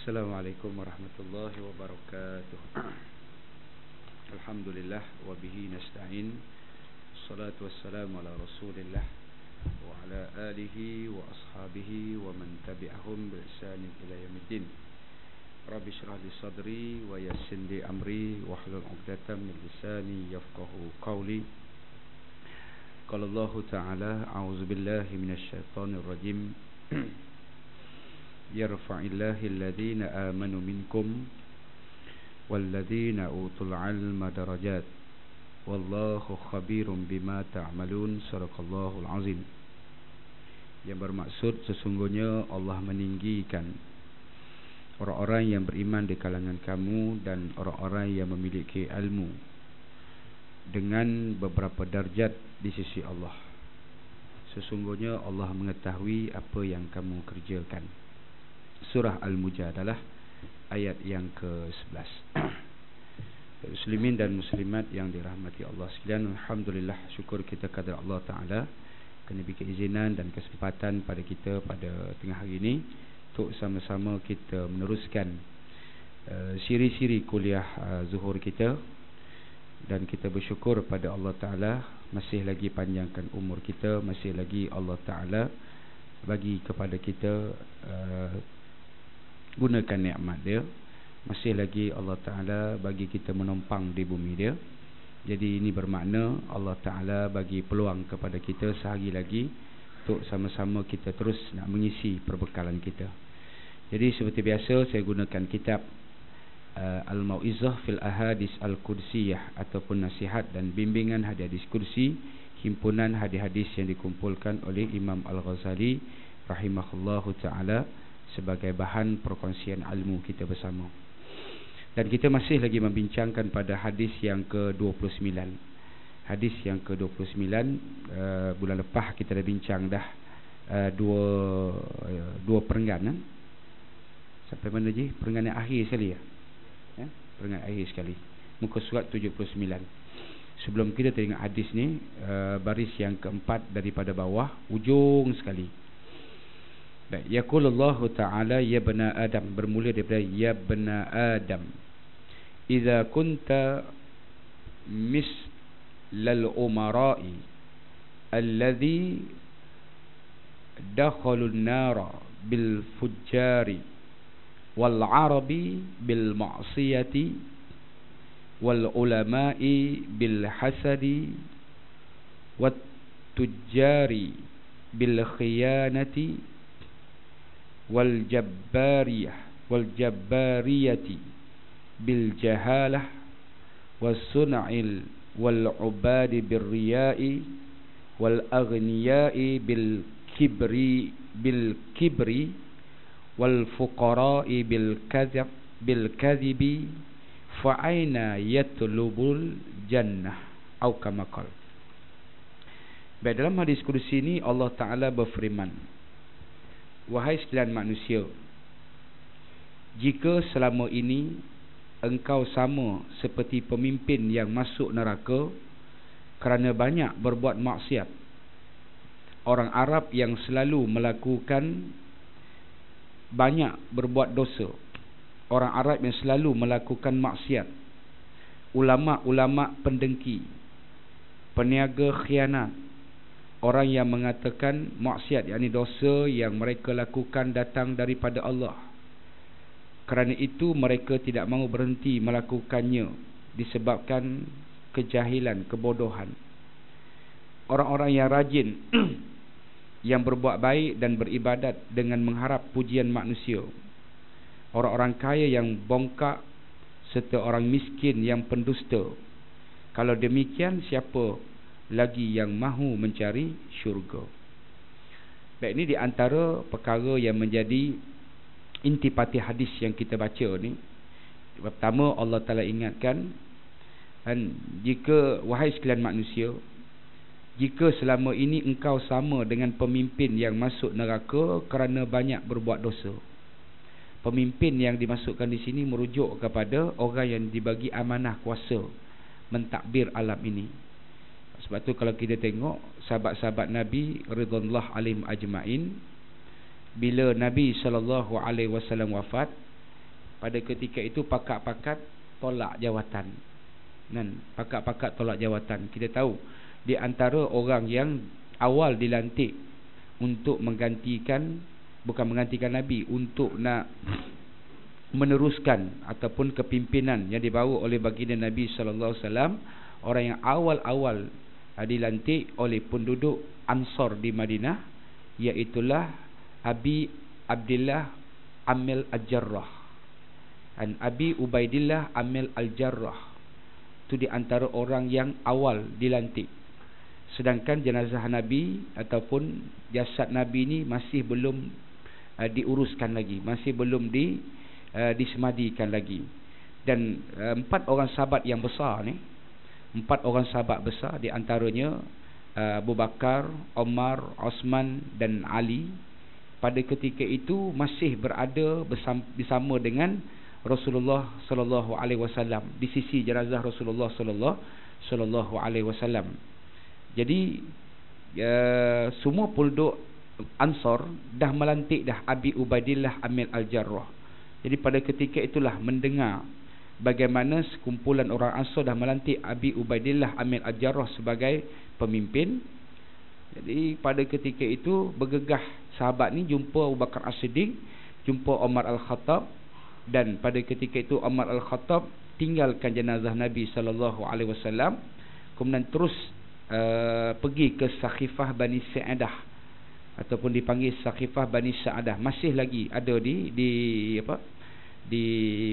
Assalamualaikum warahmatullahi wabarakatuh. Alhamdulillah wa bihi nasta'in. Salatu wassalamu ala Rasulillah wa ala alihi wa ashabihi wa man tabi'ahum bi ihsan ila yaumiddin. Rabbi shrah li sadri wa yassir li amri wa hlul 'uqdatam min lisani yafqahu qawli. Qala Allah Ta'ala, a'udzu billahi minasy syaithanir rajim. Yarfa'illahu alladhina amanu minkum walladhina utul 'ilma darajat wallahu khabirum bima ta'malun. Shadaqallahul azim. Yang bermaksud sesungguhnya Allah meninggikan orang-orang yang beriman di kalangan kamu dan orang-orang yang memiliki ilmu dengan beberapa darjat di sisi Allah. Sesungguhnya Allah mengetahui apa yang kamu kerjakan. Surah Al-Mujadalah ayat yang ke-11. Muslimin dan muslimat yang dirahmati Allah sekalian, alhamdulillah, syukur kita kepada Allah Ta'ala kerana beri keizinan dan kesempatan pada kita pada tengah hari ini untuk sama-sama kita meneruskan siri-siri kuliah zuhur kita. Dan kita bersyukur pada Allah Ta'ala masih lagi panjangkan umur kita, masih lagi Allah Ta'ala bagi kepada kita gunakan nikmat dia, masih lagi Allah Ta'ala bagi kita menumpang di bumi dia. Jadi ini bermakna Allah Ta'ala bagi peluang kepada kita sehari lagi untuk sama-sama kita terus nak mengisi perbekalan kita. Jadi seperti biasa saya gunakan kitab Al-Mau'izah fil Ahadis Al-Qudsiyah ataupun nasihat dan bimbingan hadis kursi, himpunan hadis-hadis yang dikumpulkan oleh Imam Al-Ghazali rahimahullahu ta'ala sebagai bahan perkongsian ilmu kita bersama. Dan kita masih lagi membincangkan pada hadis yang ke-29. Hadis yang ke-29 bulan lepas kita dah bincang dah dua perenggan. Sampai mana je? Perenggan yang akhir sekali ya? Perenggan akhir sekali. Muka surat 79. Sebelum kita teringat hadis ni, baris yang keempat daripada bawah, ujung sekali. Baik, yaqulullahu ta'ala ya bani Adam, bermula daripada ya bani Adam, idza kunta mislal umara'i alladhi dakhalun nara bil fujjari wal arabi bil ma'siyati wal ulama'i bil hasadi wat tujjari bil khiyanati wal jabbariyati bil jahalah was sun'il wal ubadi bir riya'i wal aghniyai bil kibri wal fuqara'i bil kadhibi fa aina yatlubul jannah atau kama qala. Baik, dalam hadis kursi ini Allah Ta'ala berfirman, wahai sekalian manusia, jika selama ini engkau sama seperti pemimpin yang masuk neraka kerana banyak berbuat maksiat, orang Arab yang selalu melakukan banyak berbuat dosa, orang Arab yang selalu melakukan maksiat, ulama-ulama pendengki, peniaga khianat, orang yang mengatakan maksiat, yakni dosa yang mereka lakukan datang daripada Allah. Kerana itu mereka tidak mahu berhenti melakukannya disebabkan kejahilan, kebodohan. Orang-orang yang rajin yang berbuat baik dan beribadat dengan mengharap pujian manusia. Orang-orang kaya yang bongkak serta orang miskin yang pendusta. Kalau demikian, siapa lagi yang mahu mencari syurga? Baik, ini di antara perkara yang menjadi intipati hadis yang kita baca ni. Pertama, Allah Ta'ala ingatkan, jika wahai sekalian manusia, jika selama ini engkau sama dengan pemimpin yang masuk neraka kerana banyak berbuat dosa. Pemimpin yang dimasukkan di sini merujuk kepada orang yang dibagi amanah kuasa mentadbir alam ini. Sebab tu kalau kita tengok sahabat-sahabat Nabi ridwanullah alaihim ajmain, bila Nabi SAW wafat, pada ketika itu pakat-pakat tolak jawatan. Dan pakat-pakat tolak jawatan. Kita tahu di antara orang yang awal dilantik untuk menggantikan, bukan menggantikan Nabi, untuk nak meneruskan ataupun kepimpinan yang dibawa oleh baginda Nabi sallallahu alaihi wasallam, orang yang awal-awal dilantik oleh penduduk Ansar di Madinah, iaitulah Abi Abdillah Amil Al-Jarrah. Dan Abi Ubaidillah Amil Al-Jarrah itu di antara orang yang awal dilantik. Sedangkan jenazah Nabi ataupun jasad Nabi ni masih belum diuruskan lagi, masih belum disemadikan lagi. Dan 4 orang sahabat yang besar ni, 4 orang sahabat besar, di antaranya Abu Bakar, Omar, Osman dan Ali, pada ketika itu masih berada bersama dengan Rasulullah sallallahu alaihi wasallam, di sisi jenazah Rasulullah sallallahu alaihi wasallam. Jadi semua penduduk Ansar dah melantik dah Abi Ubaidillah Amil Al-Jarrah. Jadi pada ketika itulah mendengar bagaimana sekumpulan orang Ansar dah melantik Abi Ubaidillah Amil Al-Jarrah sebagai pemimpin. Jadi pada ketika itu bergegah sahabat ni jumpa Abu Bakar As-Siddiq, jumpa Umar Al-Khattab, dan pada ketika itu Umar Al-Khattab tinggalkan jenazah Nabi sallallahu alaihi wasallam, kemudian terus pergi ke Sakhifah Bani Sa'adah ataupun dipanggil Sakhifah Bani Sa'adah, masih lagi ada di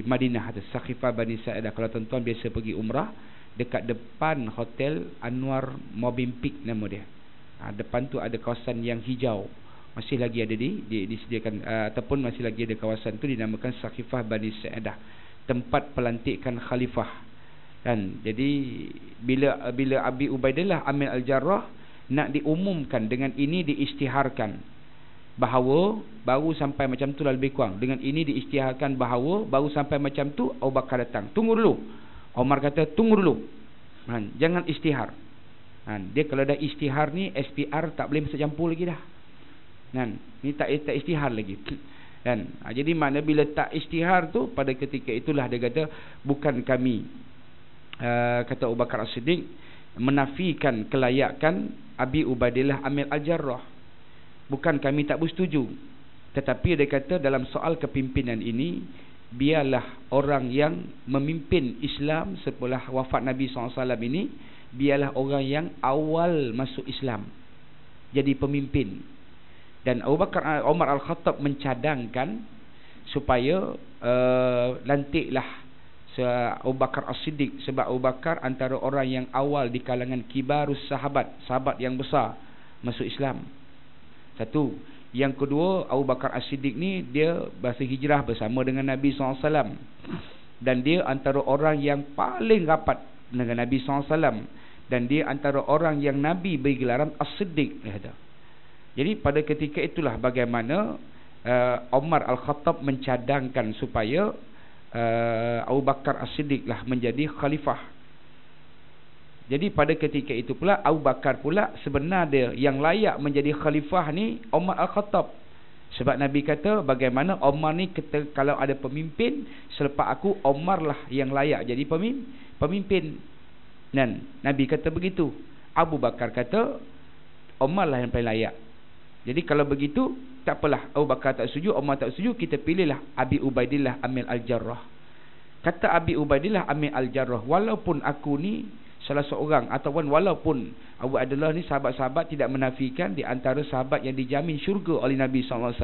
Madinah, ada Sakhifah Bani Sa'adah. Kalau tuan-tuan biasa pergi umrah, dekat depan Hotel Anwar Mobimpik nama dia. Depan tu ada kawasan yang hijau, masih lagi ada disediakan ataupun masih lagi ada kawasan tu dinamakan Sakhifah Bani Sa'adah, tempat pelantikan khalifah. Dan jadi bila Abi Ubaidillah Amil Al-Jarrah nak diumumkan, dengan ini diisytiharkan bahawa baru sampai macam tu lah, lebih kurang dengan ini diisytiharkan bahawa baru sampai macam tu Abu Bakar datang. Tunggu dulu. Omar kata tunggu dulu, jangan isytihar. Dia kalau dah isytihar ni, SPR tak boleh masuk campur lagi dah. Ni tak isytihar lagi. Jadi mana bila tak isytihar tu, pada ketika itulah dia kata bukan kami, kata Abu Bakar As-Siddiq, menafikan kelayakan Abi Ubaidillah Amil Al-Jarrah. Bukan kami tak bersetuju, tetapi dia kata dalam soal kepimpinan ini, biarlah orang yang memimpin Islam setelah wafat Nabi SAW ini, biarlah orang yang awal masuk Islam jadi pemimpin. Dan Umar Al-Khattab mencadangkan supaya lantiklah Abu Bakar As-Siddiq, sebab Abu Bakar antara orang yang awal di kalangan kibarus sahabat yang besar masuk Islam. Satu. Yang kedua, Abu Bakar As-Siddiq ni dia bahasa hijrah bersama dengan Nabi SAW, dan dia antara orang yang paling rapat dengan Nabi SAW, dan dia antara orang yang Nabi beri gelaran As-Siddiq. Jadi pada ketika itulah bagaimana Umar Al-Khattab mencadangkan supaya Abu Bakar As-Siddiq lah menjadi khalifah. Jadi pada ketika itu pula Abu Bakar pula sebenarnya yang layak menjadi khalifah ni Umar Al-Khattab. Sebab Nabi kata bagaimana Umar ni kalau ada pemimpin selepas aku, Umar lah yang layak jadi pemimpin. Dan Nabi kata begitu. Abu Bakar kata Umar lah yang paling layak. Jadi kalau begitu tak apalah, Abu Bakar tak setuju, Umar tak setuju, kita pilihlah Abi Ubaidillah Amil Al-Jarrah. Kata Abi Ubaidillah Amil Al-Jarrah, walaupun aku ni salah seorang, ataupun walaupun Abu Abdullah ni sahabat-sahabat tidak menafikan di antara sahabat yang dijamin syurga oleh Nabi SAW,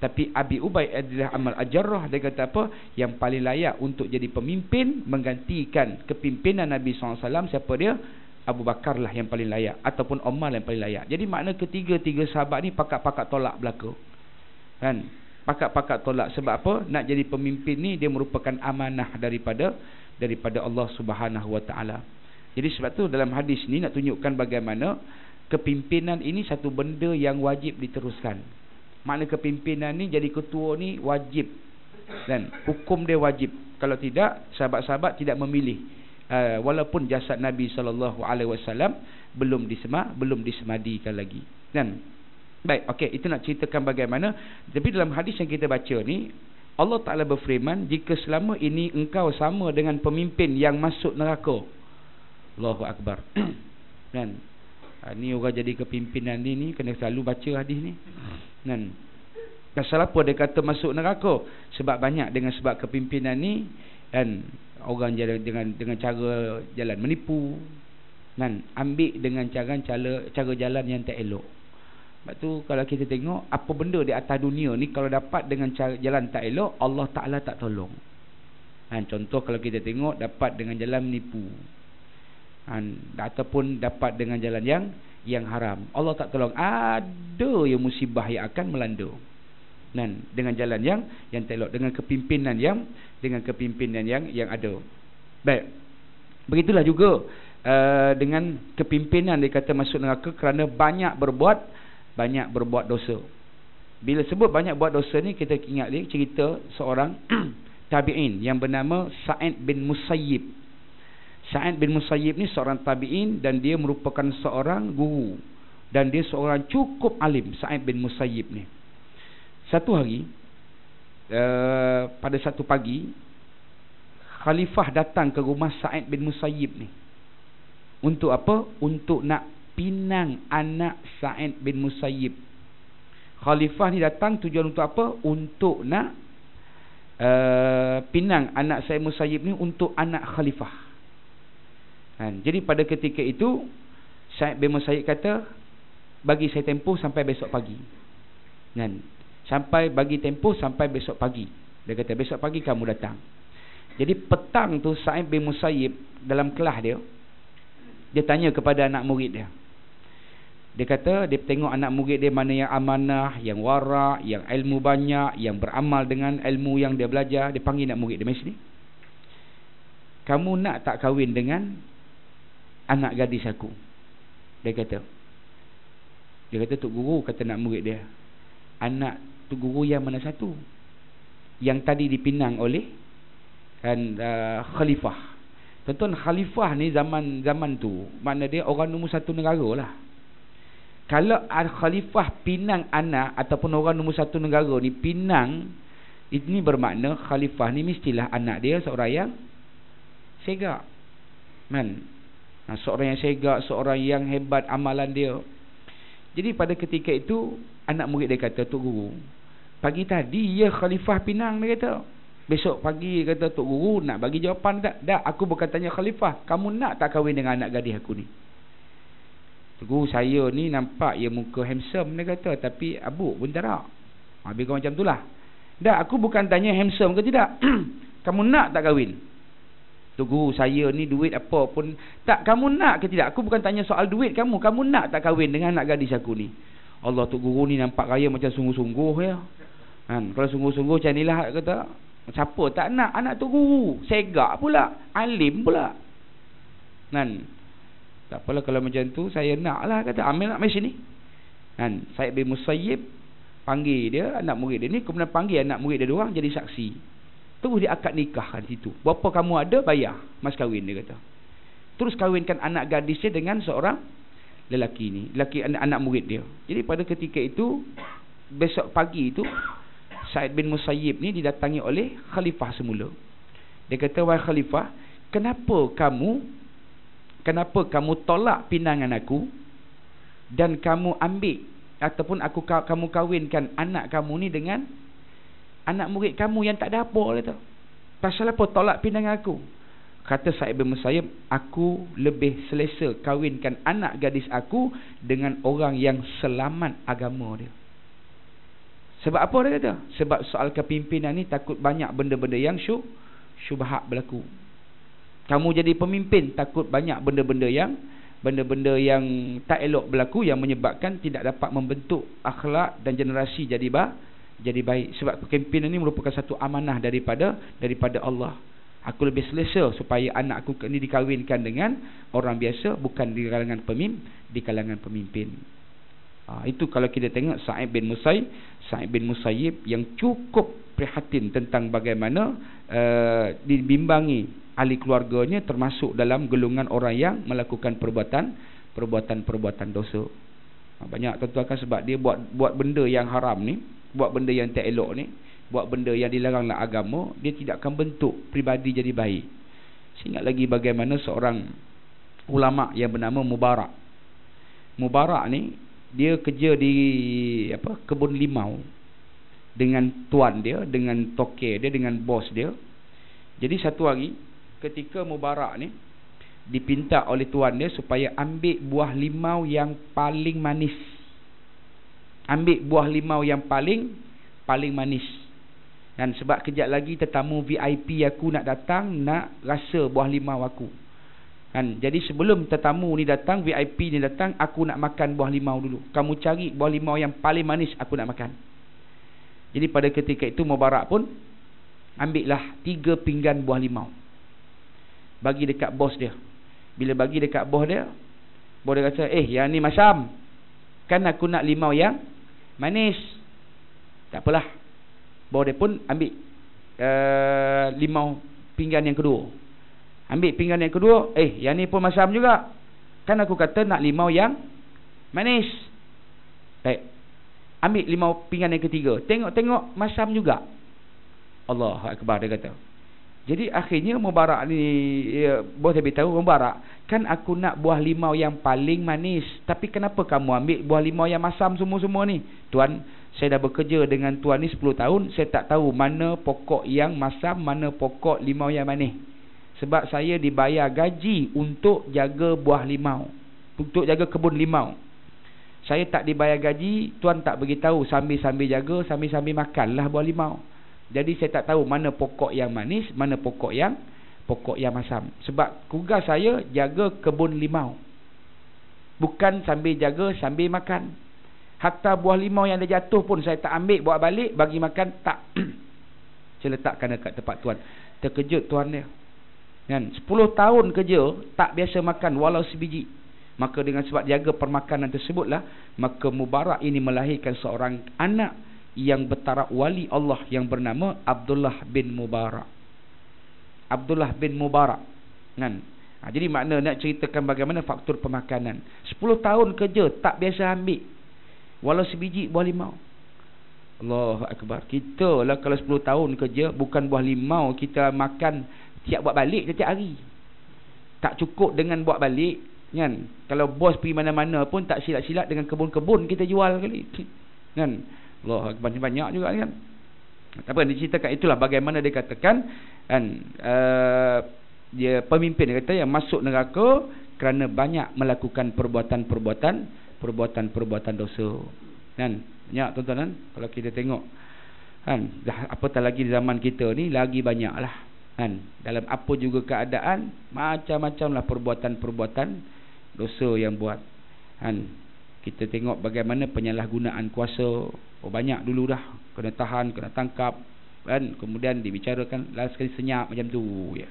tapi Abi Ubaidillah Amil Al-Jarrah, dia kata apa? Yang paling layak untuk jadi pemimpin menggantikan kepimpinan Nabi SAW, siapa dia? Abu Bakar lah yang paling layak, ataupun Umar yang paling layak. Jadi makna ketiga-tiga sahabat ni pakat-pakat tolak belaka. Pakat-pakat tolak. Sebab apa? Nak jadi pemimpin ni dia merupakan amanah daripada Allah Subhanahu Wa Taala. Jadi sebab tu dalam hadis ni nak tunjukkan bagaimana kepimpinan ini satu benda yang wajib diteruskan. Makna kepimpinan ni, jadi ketua ni wajib, dan hukum dia wajib. Kalau tidak, sahabat-sahabat tidak memilih. Walaupun jasad Nabi SAW belum disemadikan lagi. Dan baik, okey, itu nak ceritakan bagaimana. Tapi dalam hadis yang kita baca ni, Allah Ta'ala berfirman, jika selama ini engkau sama dengan pemimpin yang masuk neraka. Allahu Akbar. Kan? Ni orang jadi kepimpinan ni kena selalu baca hadis ni. Kan? Pasal apa dia kata masuk neraka? Sebab banyak dengan sebab kepimpinan ni, kan, orang dengan cara jalan menipu, kan, ambil dengan cara jalan yang tak elok. Sebab tu kalau kita tengok apa benda di atas dunia ni, kalau dapat dengan cara jalan tak elok, Allah Ta'ala tak tolong. Kan, contoh kalau kita tengok dapat dengan jalan menipu, ataupun dapat dengan jalan yang haram, Allah tak tolong. Ada yang musibah yang akan melanda, dan dengan jalan yang tak elok, dengan kepimpinan yang ada. Baik, begitulah juga dengan kepimpinan dia kata masuk neraka kerana banyak berbuat dosa. Bila sebut banyak buat dosa ni, kita ingat dia cerita seorang tabi'in yang bernama Sa'id bin Musayyib. Sa'id bin Musayyib ni seorang tabi'in dan dia merupakan seorang guru, dan dia seorang cukup alim. Sa'id bin Musayyib ni, satu hari pada satu pagi, khalifah datang ke rumah Sa'id bin Musayyib ni. Untuk apa? Untuk nak pinang anak Sa'id bin Musayyib. Khalifah ni datang tujuan untuk apa? Untuk nak pinang anak Sa'id bin Musayyib ni untuk anak khalifah. Jadi pada ketika itu Sa'id bin Musayyib kata, bagi saya tempoh sampai besok pagi. Bagi tempoh sampai besok pagi. Dia kata besok pagi kamu datang. Jadi petang tu Sa'id bin Musayyib dalam kelas dia tanya kepada anak murid dia. Dia kata dia tengok anak murid dia mana yang amanah, yang wara', yang ilmu banyak, yang beramal dengan ilmu yang dia belajar. Dia panggil anak murid dia, mari sini. Kamu nak tak kahwin dengan anak gadis aku? Dia kata Tok Guru, kata nak murid dia, anak Tok Guru yang mana satu? Yang tadi dipinang oleh khalifah. Tuan-tuan, khalifah ni zaman tu mana dia orang nombor satu negara lah. Kalau khalifah pinang anak ataupun orang nombor satu negara ni pinang, ini bermakna khalifah ni mestilah anak dia seorang yang segak, seorang yang segak, seorang yang hebat amalan dia. Jadi pada ketika itu anak murid dia kata, Tok Guru, pagi tadi ya khalifah pinang, dia kata. Besok pagi kata Tok Guru nak bagi jawapan tak? Dah, aku bukan tanya khalifah, kamu nak tak kahwin dengan anak gadis aku ni? Tok Guru, saya ni nampak ya muka handsome, dia kata, tapi abuk pun tak ada. Habis kau macam tu lah. Dah, aku bukan tanya handsome ke tidak. Kamu nak tak kahwin? Tok Guru, saya ni duit apa pun tak. Kamu nak ke tidak? Aku bukan tanya soal duit kamu. Kamu nak tak kahwin dengan anak gadis aku ni? Allah, Tok Guru ni nampak raya macam sungguh-sungguh ya. Kalau sungguh-sungguh macam ni lah, kata, siapa tak nak anak Tok Guru? Segak pula, alim pula. Tak apalah kalau macam tu, saya nak lah, kata. Ambil nak, mari sini. Sa'id bin Musayyib panggil dia, anak murid dia ni, kemudian panggil anak murid dia diorang jadi saksi. Terus dia akad nikah di situ. Berapa kamu ada, bayar mas kahwin, dia kata. Terus kahwinkan anak gadis dia dengan seorang lelaki ni, anak murid dia. Jadi pada ketika itu, besok pagi itu, Sa'id bin Musayyib ni didatangi oleh khalifah semula. Dia kata, wahai khalifah, kenapa kamu tolak pinangan aku dan kamu ambil ataupun kamu kahwinkan anak kamu ni dengan anak murid kamu yang tak ada apa, kata. Pasal apa tolak pinangan aku? Kata Sa'id bin Musayyib, aku lebih selesa kahwinkan anak gadis aku dengan orang yang selamat agama dia. Sebab apa dia kata? Sebab soal kepimpinan ni takut banyak benda-benda yang syubhat berlaku. Kamu jadi pemimpin, takut banyak benda-benda yang tak elok berlaku yang menyebabkan tidak dapat membentuk akhlak dan generasi jadi baik. Sebab kepimpinan ini merupakan satu amanah daripada Allah. Aku lebih selesa supaya anak aku ini dikahwinkan dengan orang biasa, bukan di kalangan pemimpin. Itu kalau kita tengok Sa'id bin Musayyib yang cukup prihatin tentang bagaimana dibimbangi ahli keluarganya termasuk dalam golongan orang yang melakukan perbuatan dosa. Banyak tuan-tuan kan sebab dia buat benda yang haram ni, buat benda yang tak elok ni, buat benda yang dilarang dalam agama, dia tidak akan bentuk pribadi jadi baik. Saya ingat lagi bagaimana seorang ulama yang bernama Mubarak. Mubarak ni dia kerja di kebun limau dengan tuan dia, dengan toke dia, dengan bos dia. Jadi satu hari ketika Mubarak ni dipinta oleh tuan dia supaya ambil buah limau yang paling manis. Ambil buah limau yang paling manis. Dan sebab kejap lagi tetamu VIP aku nak datang, nak rasa buah limau aku. Kan, jadi sebelum tetamu ni datang, VIP ni datang, aku nak makan buah limau dulu. Kamu cari buah limau yang paling manis, aku nak makan. Jadi pada ketika itu Mubarak pun ambillah 3 pinggan buah limau, bagi dekat bos dia. Bila bagi dekat bos dia kata, yang ni masam, kan aku nak limau yang manis. Tak apalah, bos dia pun ambil limau pinggan yang kedua. Ambil pinggan yang kedua, yang ni pun masam juga, kan aku kata nak limau yang manis. Baik, ambil limau pinggan yang ketiga, tengok masam juga. Allahu Akbar, dia kata. Jadi akhirnya Mubarak ni, bos dia beritahu, Mubarak, kan aku nak buah limau yang paling manis, tapi kenapa kamu ambil buah limau yang masam semua-semua ni? Tuan, saya dah bekerja dengan tuan ni 10 tahun, saya tak tahu mana pokok yang masam, mana pokok limau yang manis. Sebab saya dibayar gaji untuk jaga buah limau, untuk jaga kebun limau. Saya tak dibayar gaji, tuan tak beritahu, sambil-sambil jaga, sambil-sambil makanlah buah limau. Jadi saya tak tahu mana pokok yang manis, mana pokok yang masam. Sebab tugas saya jaga kebun limau, bukan sambil jaga sambil makan. Hatta buah limau yang dah jatuh pun saya tak ambil bawa balik bagi makan, tak. Saya letakkan dekat tempat tuan. Terkejut tuan dia. Kan, 10 tahun kerja tak biasa makan walau sebiji. Maka dengan sebab jaga permakanan tersebutlah, maka Mubarak ini melahirkan seorang anak yang bertaraf wali Allah yang bernama Abdullah bin Mubarak. Abdullah bin Mubarak. Kan? Jadi makna nak ceritakan bagaimana faktor pemakanan. 10 tahun kerja tak biasa ambil walau sebiji buah limau. Allahu Akbar. Kita lah kalau 10 tahun kerja, bukan buah limau kita makan tiap buat balik setiap hari. Tak cukup dengan buat balik, kan? Kalau bos pergi mana-mana pun tak silat-silat dengan kebun-kebun kita jual kali. Kan? Allah Akbar, banyak juga kan. Apa yang diceritakan itulah bagaimana dia katakan, kan, dia pemimpin dia kata yang masuk neraka kerana banyak melakukan perbuatan dosa. Kan? Banyak tuan-tuan, kalau kita tengok, kan, dah apatah lagi di zaman kita ni lagi banyaklah. Kan, dalam apa juga keadaan, macam-macamlah perbuatan dosa yang buat. Kan, kita tengok bagaimana penyalahgunaan kuasa. Banyak dulu dah kena tahan, kena tangkap, kan, kemudian dibicarakan, last sekali senyap macam tu ya.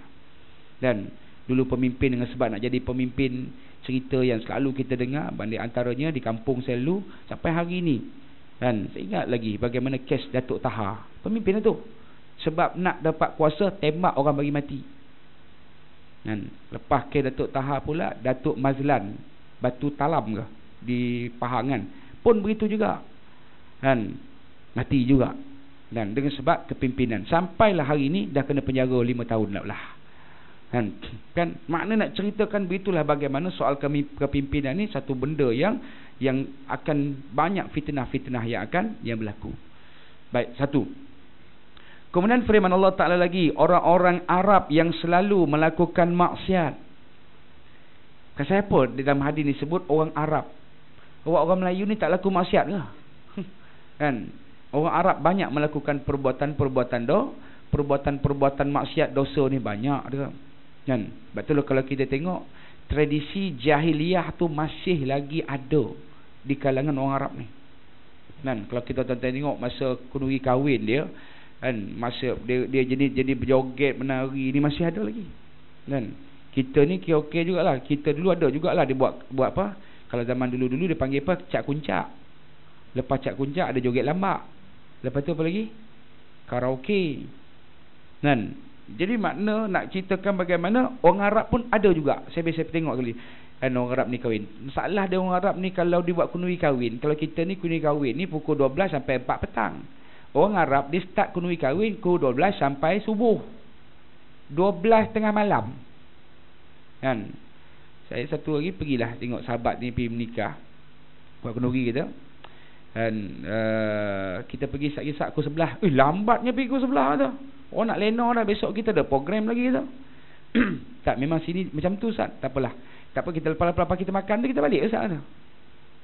Dan dulu pemimpin dengan sebab nak jadi pemimpin, cerita yang selalu kita dengar banding antaranya di kampung saya dulu sampai hari ni. Kan, saya ingat lagi bagaimana kes Datuk Taha, pemimpin itu, sebab nak dapat kuasa tembak orang bagi mati. Kan, lepas kes Datuk Taha pula Datuk Mazlan Batu Talam ke di Pahang kan, pun begitu juga. Kan, mati juga. Dan dengan sebab kepimpinan, sampailah hari ini dah kena penjara 5 tahun lah. Kan, makna nak ceritakan begitulah bagaimana soal kepimpinan ni satu benda yang akan banyak fitnah-fitnah yang berlaku. Baik, satu. Kemudian firman Allah Ta'ala lagi, orang-orang Arab yang selalu melakukan maksiat. Kenapa di dalam hadis ni sebut orang Arab? Orang Melayu ni tak laku maksiat ke? Kan, orang Arab banyak melakukan perbuatan maksiat, dosa ni banyak dia. Kan, betul kalau kita tengok tradisi jahiliyah tu masih lagi ada di kalangan orang Arab ni. Kan, kalau kita tengok masa kunuri kahwin dia, kan, masa dia jadi berjoget menari ni masih ada lagi. Kan, kita ni okey jugalah. Kita dulu ada jugalah dia buat apa? Kalau zaman dulu dia panggil apa? Cak kuncak. Lepas cak kuncak ada joget lambak. Lepas tu apa lagi? Karaoke. Kan? Jadi makna nak ceritakan bagaimana orang Arab pun ada juga. Saya biasa tengok kali kan orang Arab ni kahwin. Masalah dia orang Arab ni kalau dia buat kunuri kahwin. Kalau kita ni kunuri kahwin ni pukul 12 sampai 4 petang. Orang Arab dia start kunui kahwin pukul 12 sampai subuh. 12 tengah malam. Kan? Saya satu hari pergilah tengok sahabat ni pergi menikah. Buat kenduri kita. Dan kita pergi sak-sak pukul 11. Lambatnya pergi pukul 11 tu. Orang nak lena dah, besok kita ada program lagi tu. Tak, memang sini macam tu Ustaz. Tak apalah. Tak apa, kita lepas-lepas kita makan tu kita balik Ustaz tu.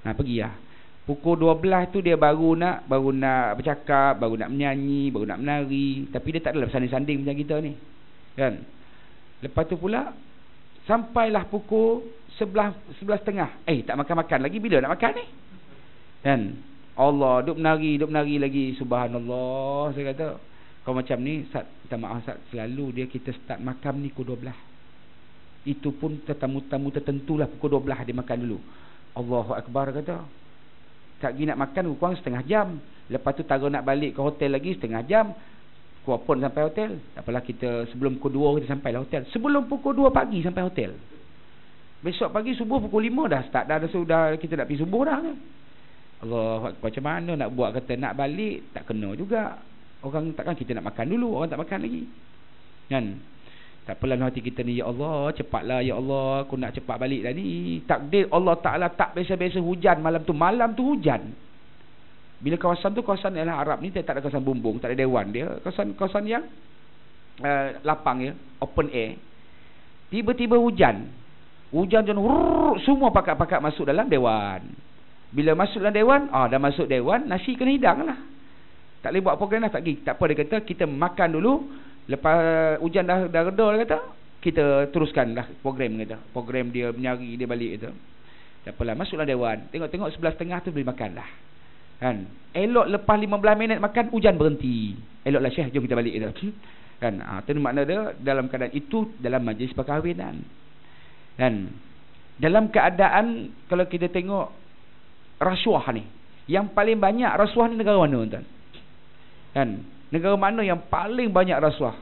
Pergi lah. Pukul 12 tu dia baru nak bercakap, baru nak menyanyi, baru nak menari. Tapi dia tak adalah bersanding-sanding macam kita ni. Kan? Lepas tu pula sampailah pukul 11.30. Tak makan-makan lagi. Bila nak makan ni? Kan? Allah, duk menari lagi. Subhanallah. Saya kata, kau macam ni, Ustaz, minta maaf Ustaz, selalu dia kita start makan ni pukul 12. Itu pun tetamu-tamu tertentulah pukul 12 dia makan dulu. Allahu Akbar kata. Tak pergi nak makan kurang setengah jam. Lepas tu taruh nak balik ke hotel lagi setengah jam. Pukul pun sampai hotel. Tak apalah, kita sebelum pukul 2 kita sampailah hotel. Sebelum pukul 2 pagi sampai hotel. Besok pagi subuh pukul 5 dah start. Dah kita nak pergi subuh dah kan. Allah, macam mana nak buat, kata nak balik tak kena juga. Orang takkan kita nak makan dulu, orang tak makan lagi. Kan? Tak apalah hati kita ni, ya Allah, cepatlah ya Allah, aku nak cepat balik dah ni. Takdir Allah Taala tak biasa-biasa hujan malam tu. Malam tu hujan. Bila kawasan tu, kawasan ialah Arab ni tak ada kawasan bumbung, tak ada dewan dia. Kawasan yang lapang ya, open air. Tiba-tiba hujan. Hujan semua pakat-pakat masuk dalam dewan. Bila masuk dalam dewan, dah masuk dewan, nasi kena hidang lah. Tak boleh buat program dah, tak pergi. Tak apa, dia kata kita makan dulu. Lepas hujan dah reda, dia kata kita teruskan lah program, kata. Program dia menyari dia balik kata. Tak apalah, masuklah dewan. Tengok-tengok 11.30 tu boleh makan dah. Kan? Elok lepas 15 minit makan, hujan berhenti. Eloklah Syekh, jom kita balik kata. Kan? Itu makna dia dalam keadaan itu dalam majlis perkahwinan. Kan? Dalam keadaan kalau kita tengok rasuah ni, yang paling banyak rasuah ni negara mana tuan? Kan? Negara mana yang paling banyak rasuah?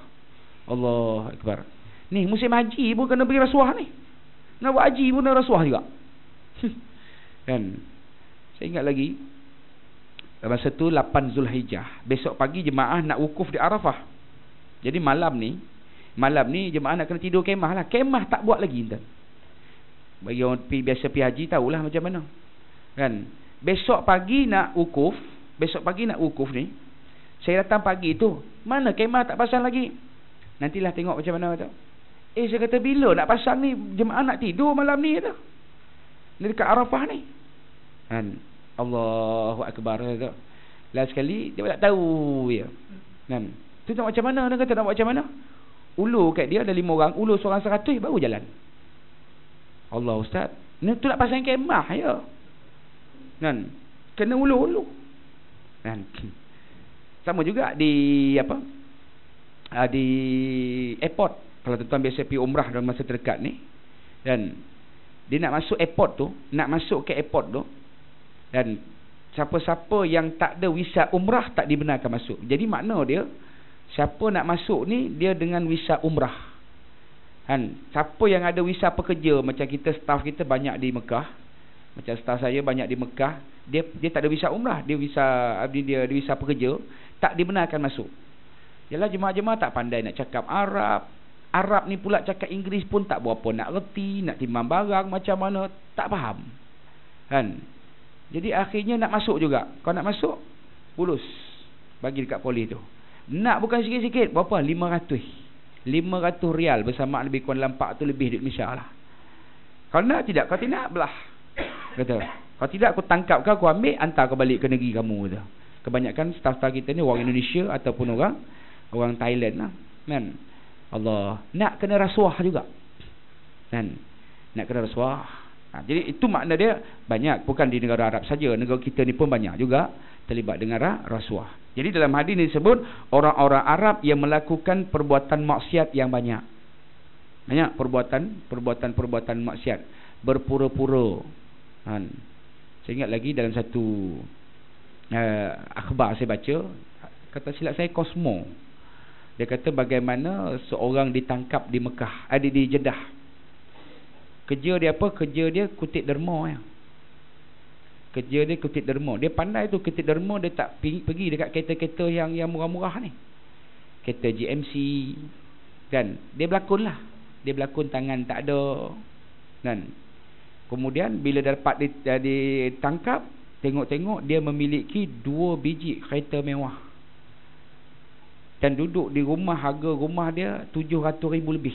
Allah Akbar. Ni musim haji pun kena beri rasuah ni. Nak buat haji pun kena rasuah juga. Kan? Saya ingat lagi masa tu 8 Zulhijjah. Besok pagi jemaah nak wukuf di Arafah. Jadi malam ni jemaah nak kena tidur kemah lah. Kemah tak buat lagi tuan. Bagi orang biasa pergi haji tahulah macam mana. Kan? Besok pagi nak wukuf ni. Saya datang pagi tu, mana kemah tak pasang lagi. Nantilah tengok macam mana kata. Saya kata bila nak pasang ni, jemaah nak tidur malam ni kata. Ni dekat Arafah ni. Kan? Allahu Akbar kata. Last sekali dia tak tahu ya. Kan? Tu nak macam mana, dia kata nak buat macam mana? Ulu kat dia ada 5 orang, ulu seorang 100 baru jalan. Allah Ustaz, ni tu nak pasang kemah ya. Kan? Kena ulu-ulu. Kan? Sama juga di di airport. Kalau tuan-tuan biasa pergi umrah dalam masa terdekat ni, dan dia nak masuk airport tu, nak masuk ke airport tu, dan siapa-siapa yang tak ada visa umrah tak dibenarkan masuk. Jadi makna dia, siapa nak masuk ni dia dengan visa umrah. Kan? Siapa yang ada visa pekerja, macam kita staff kita banyak di Mekah. Macam staff saya banyak di Mekah, dia tak ada visa umrah, dia visa pekerja, tak dibenarkan masuk. Yalah, jemaah-jemaah tak pandai nak cakap Arab ni pula cakap Inggeris pun tak berapa nak reti, nak timbang barang macam mana tak faham. Kan? Jadi akhirnya nak masuk juga. Kalau nak masuk, pulus bagi dekat polis tu. Nak bukan sikit-sikit, berapa? 500 rial bersama lebih kurang dalam 4 tu lebih duit Malaysia lah. Kalau nak tidak, kalau tidak belah. Kata, kalau tidak aku tangkap kau, aku ambil, hantar kau balik ke negeri kamu kata. Kebanyakan staf-staf kita ni orang Indonesia ataupun orang Thailand lah. Kan? Allah, nak kena rasuah juga. Kan? Nak kena rasuah. Jadi itu makna dia banyak, bukan di negara Arab saja, negara kita ni pun banyak juga terlibat dengan rasuah. Jadi dalam hadis ini disebut orang-orang Arab yang melakukan perbuatan maksiat yang banyak. Banyak perbuatan maksiat, berpura-pura. Kan? Saya ingat lagi dalam satu akhbar saya baca, kata silap saya Cosmo, dia kata bagaimana seorang ditangkap di Mekah, di Jeddah. Kerja dia apa? Kerja dia kutip derma ya. Kerja dia kutip derma. Dia pandai tu kutip derma. Dia tak pergi dekat kereta-kereta yang murah-murah ni. Kereta GMC. Kan? Dia berlakon lah. Dia berlakon tangan tak ada. Kan? Kemudian bila dapat ditangkap, tengok-tengok dia memiliki 2 biji kereta mewah. Dan duduk di rumah, harga rumah dia 700,000 lebih.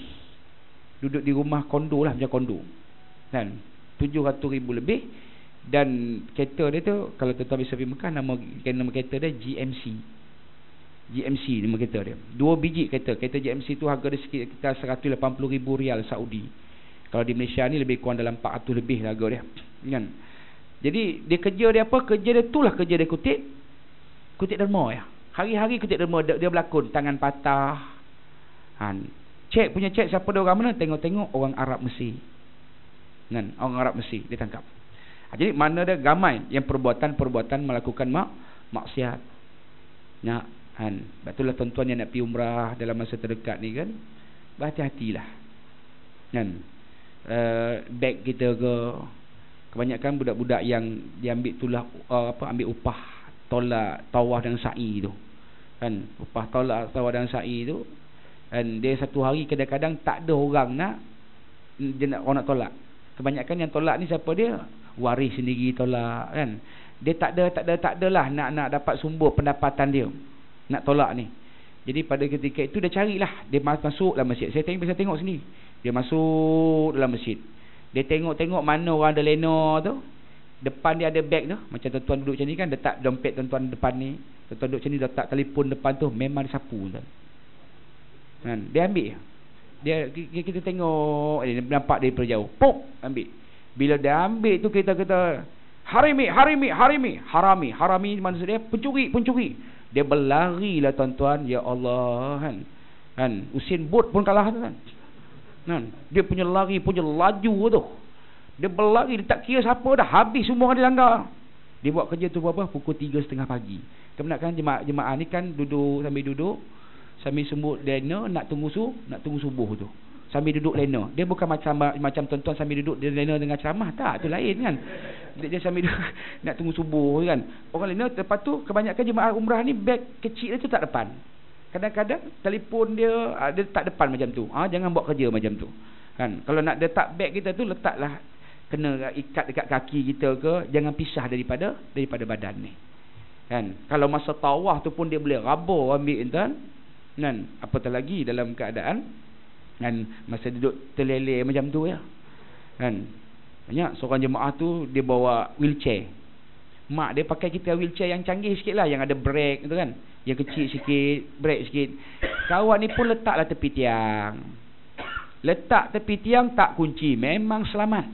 Duduk di rumah kondo lah, macam kondo. Kan? 700,000 lebih. Dan kereta dia tu, kalau tuan-tuan bisa pergi Mekah, nama kereta dia GMC nama kereta dia. 2 biji kereta. Kereta GMC tu harga dia sekitar 180,000 rial Saudi. Kalau di Malaysia ni lebih kurang dalam 400 lebih harga dia. Kan? Jadi dia kerja dia apa? Kerja dia tu lah kerja dia kutip derma ya. Hari-hari kutip derma. Dia berlakon tangan patah. Cek siapa dia orang mana? Tengok-tengok orang Arab Mesir. Kan? Orang Arab Mesir dia tangkap. Jadi mana dia ramai yang perbuatan melakukan maksiat. Nak Betullah tuan-tuan yang nak pergi umrah dalam masa terdekat ni kan, berhati-hatilah. Kan? Beg kita ke, kebanyakan budak-budak yang diambil tulah ambil upah tolak tawaf dan sa'i tu. Kan? Upah tolak tawaf dan sa'i tu. Dan dia satu hari kadang-kadang tak ada orang orang nak tolak. Kebanyakan yang tolak ni siapa dia? Waris sendiri tolak kan. Dia tak adalah nak dapat sumber pendapatan dia nak tolak ni. Jadi pada ketika itu dia carilah, dia masuk dalam masjid. Saya tengok sini. Dia masuk dalam masjid. Dia tengok mana orang ada lena tu. Depan dia ada beg tu. Macam tuan-tuan duduk macam ni kan, letak dompet tuan-tuan depan ni. Tuan-tuan duduk macam ni, letak telefon depan tu, memang dia sapu tu. Kan? Dia ambil. Kita tengok, dia nampak dia daripada jauh. Pop, ambil. Bila dia ambil tu kita harami maksud dia pencuri. Dia berlari lah tuan-tuan. Ya Allah kan. Usain Bolt pun kalah tu kan. Dia punya lari punya laju tu. Dia berlari, dia tak kira siapa dah. Habis semua orang dilanggar. Dia buat kerja tu berapa? Pukul 3:30 pagi. Kebenaran jemaah ni kan sambil sembut lena nak tunggu subuh tu. Sambil duduk lena. Dia bukan macam tuan-tuan sambil duduk dia lena dengan ceramah. Tak, tu lain kan. Dia sambil nak tunggu subuh kan. Orang lena, lepas tu kebanyakan jemaah umrah ni beg kecil dia tu tak depan. Kadang-kadang telefon dia tak depan macam tu. Jangan buat kerja macam tu. Kan? Kalau nak letak beg kita tu, letaklah kena ikat dekat kaki kita ke, jangan pisah daripada badan ni. Kan? Kalau masa tawaf tu pun dia boleh raba ambil tuan. Kan? Apatah lagi dalam keadaan kan masa duduk terleleh macam tu ya. Kan? Banyak seorang jemaah tu dia bawa wheelchair. Mak dia pakai kita wheelchair yang canggih sikit lah, yang ada brake tu kan. Yang kecil sikit, brake sikit. Kawan ni pun letaklah tepi tiang. Letak tepi tiang tak kunci, memang selamat.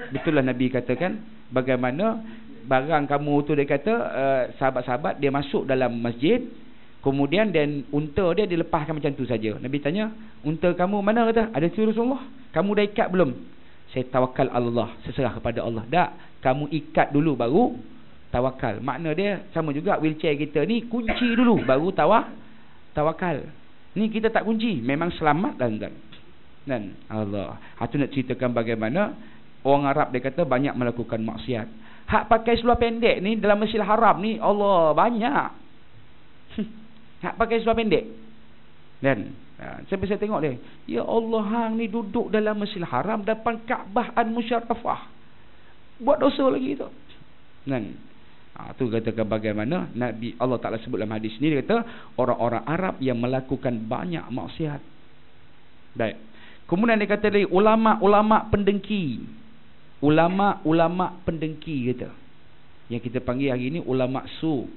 Betul lah Nabi katakan, bagaimana barang kamu tu, dia kata sahabat-sahabat dia masuk dalam masjid, kemudian dan unta dia dilepaskan macam tu saja. Nabi tanya, unta kamu mana? Kata, ada tu Rasulullah. Kamu dah ikat belum? Saya tawakal Allah, seserah kepada Allah. Tak, kamu ikat dulu baru tawakal. Makna dia sama juga wheelchair kita ni, kunci dulu baru tawakal. Ni kita tak kunci, memang selamat dan Allah. Itu nak ceritakan bagaimana orang Arab dia kata banyak melakukan maksiat. Hak pakai seluar pendek ni dalam Masjidil Haram ni, Allah banyak. Hak pakai seluar pendek. Dan saya bisa tengok dia, ya Allah, hang ni duduk dalam Masjidil Haram depan Kaabah Al-Musyarrafah, buat dosa lagi tu. Dan tu katakan bagaimana Nabi Allah Ta'ala sebut dalam hadis ni, dia kata orang-orang Arab yang melakukan banyak maksiat. Baik. Kemudian dia kata lagi, ulama-ulama pendengki. Ulama-ulama pendengki kata, yang kita panggil hari ini ulama su.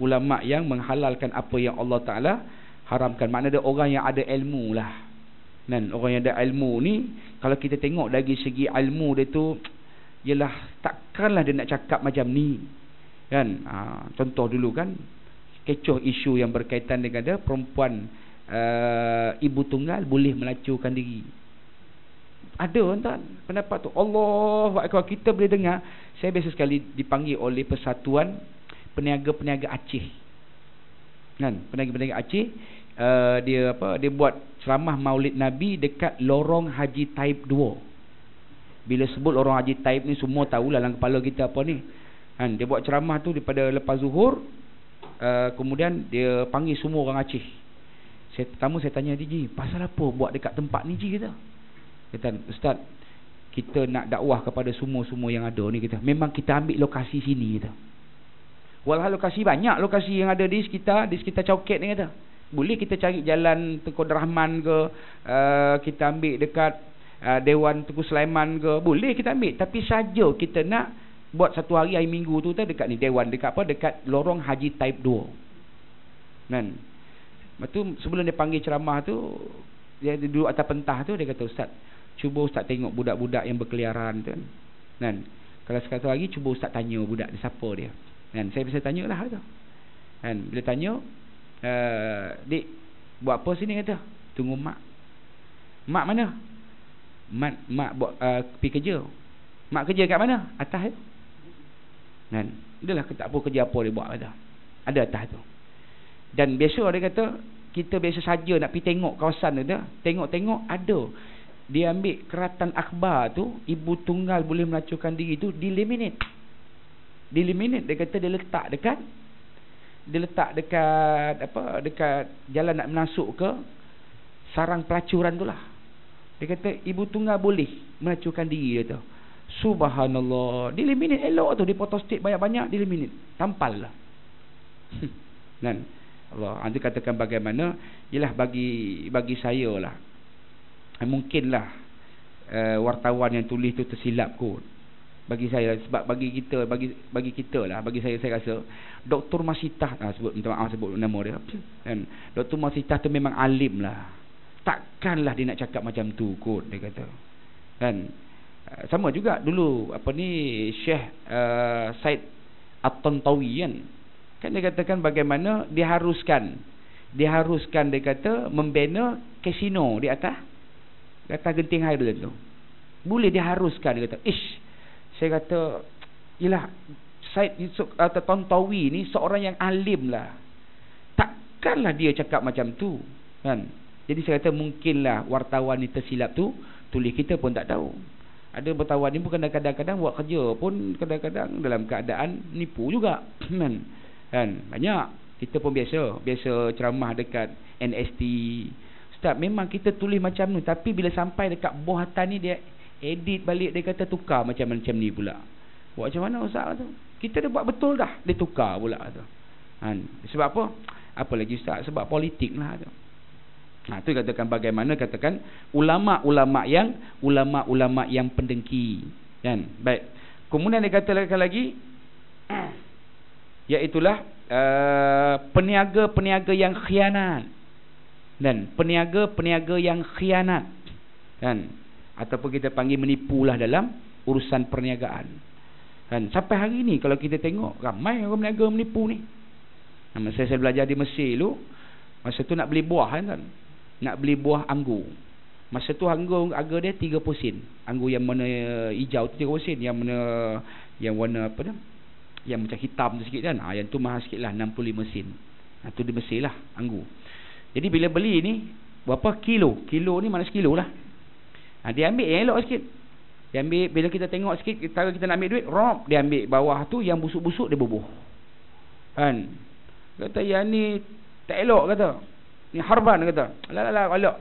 Ulama yang menghalalkan apa yang Allah Ta'ala haramkan. Makna dia orang yang ada ilmu lah. Dan orang yang ada ilmu ni, kalau kita tengok dari segi ilmu dia tu, ialah takkanlah dia nak cakap macam ni. Kan? Contoh dulu kan, kecoh isu yang berkaitan dengan dia, perempuan ibu tunggal boleh melacurkan diri. Ada tuan pendapat tu. Allah, kalau kita boleh dengar, saya biasa sekali dipanggil oleh Persatuan Peniaga-peniaga Aceh. Kan? Peniaga-peniaga Aceh, dia buat ceramah Maulid Nabi dekat lorong Haji Taib 2. Bila sebut lorong Haji Taib ni, semua tahulah dalam kepala kita apa ni. Dia buat ceramah tu daripada lepas zuhur. Kemudian dia panggil semua orang Aceh. Pertama saya tanya dia, pasal apa buat dekat tempat ni je, kata. Kata, Ustaz, kita nak dakwah kepada semua-semua yang ada ni, kata. Memang kita ambil lokasi sini, kata. Walhal lokasi banyak, lokasi yang ada di sekitar Coket ni, kata. Boleh kita cari jalan Tengku Rahman ke, kita ambil dekat Dewan Tengku Sulaiman ke, boleh kita ambil. Tapi saja kita nak buat satu hari minggu tu dekat ni Dewan, dekat apa, dekat lorong Haji Taib 2. Kan? Lepas tu sebelum dia panggil ceramah tu, dia duduk atas pentah tu, dia kata, Ustaz, cuba Ustaz tengok budak-budak yang berkeliaran tu. Kan? Kalau sekali lagi cuba Ustaz tanya budak dia, siapa dia. Kan? Saya bisa tanyalah tu. Kan? Bila tanya, Dik, buat apa sini, kata? Tunggu mak. Mak mana? Mak buat pergi kerja. Mak kerja kat mana? Atas tu. Kan? Adalah tak apa kerja apa dia buat, kata. Ada atas tu. Dan biasa dia kata, kita biasa saja nak pergi tengok kawasan tu dah. Tengok-tengok ada. Dia ambil keratan akhbar tu, ibu tunggal boleh melacurkan diri tu, diliminate. Diliminate, dia kata dia letak dekat apa, dekat jalan nak masuk ke sarang pelacuran tu lah. Dia kata ibu tunggal boleh melacurkan diri, dia tu. Subhanallah, diliminate elok tu, dia foto stick banyak-banyak, diliminate, tampal lah. Dan Allah, anda katakan bagaimana, ialah bagi saya lah, mungkinlah wartawan yang tulis tu tersilap kot. Bagi saya, sebab bagi kita lah, bagi saya rasa Dr. Masitah, minta maaf sebut nama dia kan, Dr. Masitah tu memang alim lah, takkanlah dia nak cakap macam tu kot, dia kata kan. Sama juga dulu Syekh Said At-Tantawi kan dia katakan bagaimana diharuskan dia kata membina kasino di atas genting Hairul tu. Boleh diharuskan, dia kata. Saya kata, yelah, Said At-Tantawi ni seorang yang alim lah, takkanlah dia cakap macam tu kan. Jadi saya kata mungkinlah wartawan ni tersilap tu, tulis kita pun tak tahu. Ada wartawan ni pun kadang-kadang buat kerja pun kadang-kadang dalam keadaan nipu juga kan. Banyak kita pun biasa ceramah dekat NST. Ustaz, memang kita tulis macam ni, tapi bila sampai dekat buatan ni dia edit balik, dia kata tukar macam ni pula. Buat macam mana Ustaz tu? Kita dah buat betul dah, dia tukar pula tu. Sebab apa? Apa lagi Ustaz? Sebab politik lah tu. Tu katakan bagaimana, katakan ulama-ulama yang pendengki kan. Baik. Kemudian dia katakan lagi iaitulah peniaga-peniaga yang khianat dan peniaga-peniaga yang khianat kan, ataupun kita panggil menipulah dalam urusan perniagaan kan. Sampai hari ni kalau kita tengok ramai orang meniaga menipu ni. Masa saya belajar di Mesir dulu, masa tu nak beli buah kan, nak beli buah anggur. Masa tu anggur harga dia 30 sen. Anggur yang mana hijau tu 30 sen, yang warna apa dah, yang macam hitam tu sikit kan, yang tu mahal sikit lah, 65 sen. Tu di Mesir lah anggur. Jadi bila beli ni berapa kilo ni, mana sekilo lah. Dia ambil yang elok sikit. Dia ambil, bila kita tengok sikit, kita nak ambil duit, dia ambil bawah tu yang busuk-busuk, dia bubuh kan. Kata yang ni tak elok, kata ni harban, kata alah elok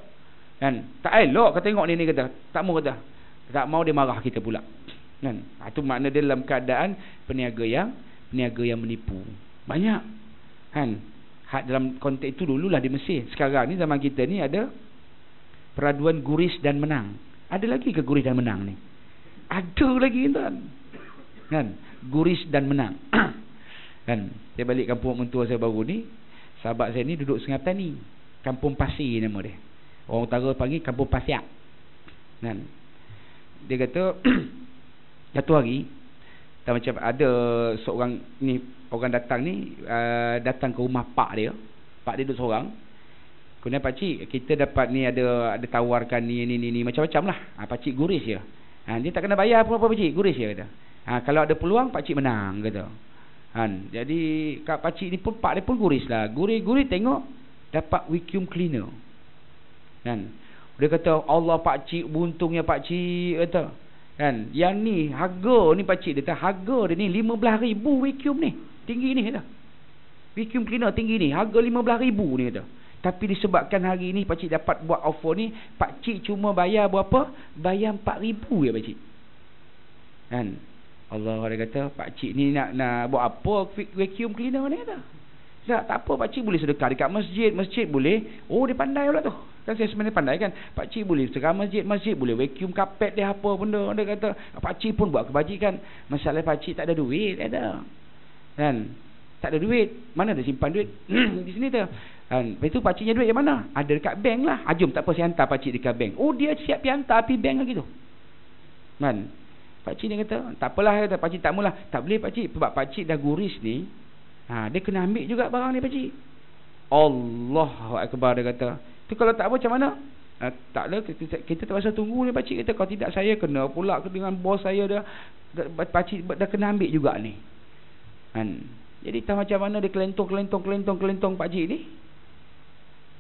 kan, tak elok kata, tengok ni kata tak mau dia marah kita pula kan. Itu makna dia dalam keadaan peniaga yang menipu banyak kan. Dalam konteks itu dululah di Mesir. Sekarang ni zaman kita ni ada peraduan guris dan menang. Ada lagi ke guris dan menang ni? Ada lagi kan, guris dan menang kan. Saya balik kampung mentua saya baru ni, sahabat saya ni duduk Sungai Petani, Kampung Pasir nama dia. Orang utara panggil Kampung Pasiak kan. Dia kata satu hari macam ada seorang ni, orang datang ni datang ke rumah pak dia duduk seorang. Kemudian pakcik, kita dapat ni ada tawarkan ni macam-macam lah. Pakcik guris je. Dia tak kena bayar apa-apa pakcik, guris je kata. Kalau ada peluang pakcik menang kata. Jadi kat pakcik ni pun, pak dia pun guris lah. Guris tengok dapat vacuum cleaner kan. Dia kata Allah pakcik, beruntungnya pakcik kata. Kan, yang ni harga ni pakcik dia kata harga dia ni 15,000 vacuum ni. Tinggi ni kata. Vacuum cleaner tinggi ni harga 15,000 ni kata. Tapi disebabkan hari ni pakcik dapat buat offer ni, pakcik cuma bayar berapa? Bayar 4,000 ya pakcik. Kan? Allah dia kata, pakcik ni nak buat apa vacuum cleaner ni kata. Tak apa, pakcik boleh sedekah dekat masjid boleh. Oh, dia pandai pula tu. Kan saya sebenarnya pandai kan. Pakcik boleh sedekah masjid boleh vacuum kapet dia apa benda. Dia kata, pakcik pun buat kebajikan. Masalah pakcik tak ada duit ada. Kan? Tak ada duit. Mana ada simpan duit? Di sini tu. Kan? Lepas tu pakciknya duit yang mana? Ada dekat bank lah. Jom tak apa, saya hantar pakcik dekat bank. Oh, dia siap pergi hantar pergi bank lagi tu. Kan? Pakcik dia kata, tak apalah, kata pakcik tak maulah. Tak boleh pakcik, sebab pakcik dah guris ni. Dia kena ambil juga barang ni pakcik. Allahu Akbar dia kata. Tu kalau tak apa macam mana? Taklah, kita terpaksa tunggu ni pakcik kata. Kalau tidak saya kena pula dengan bos saya dah. Pakcik dah kena ambil juga ni. Kan? Jadi tahu macam mana dia kelentong pakcik ni.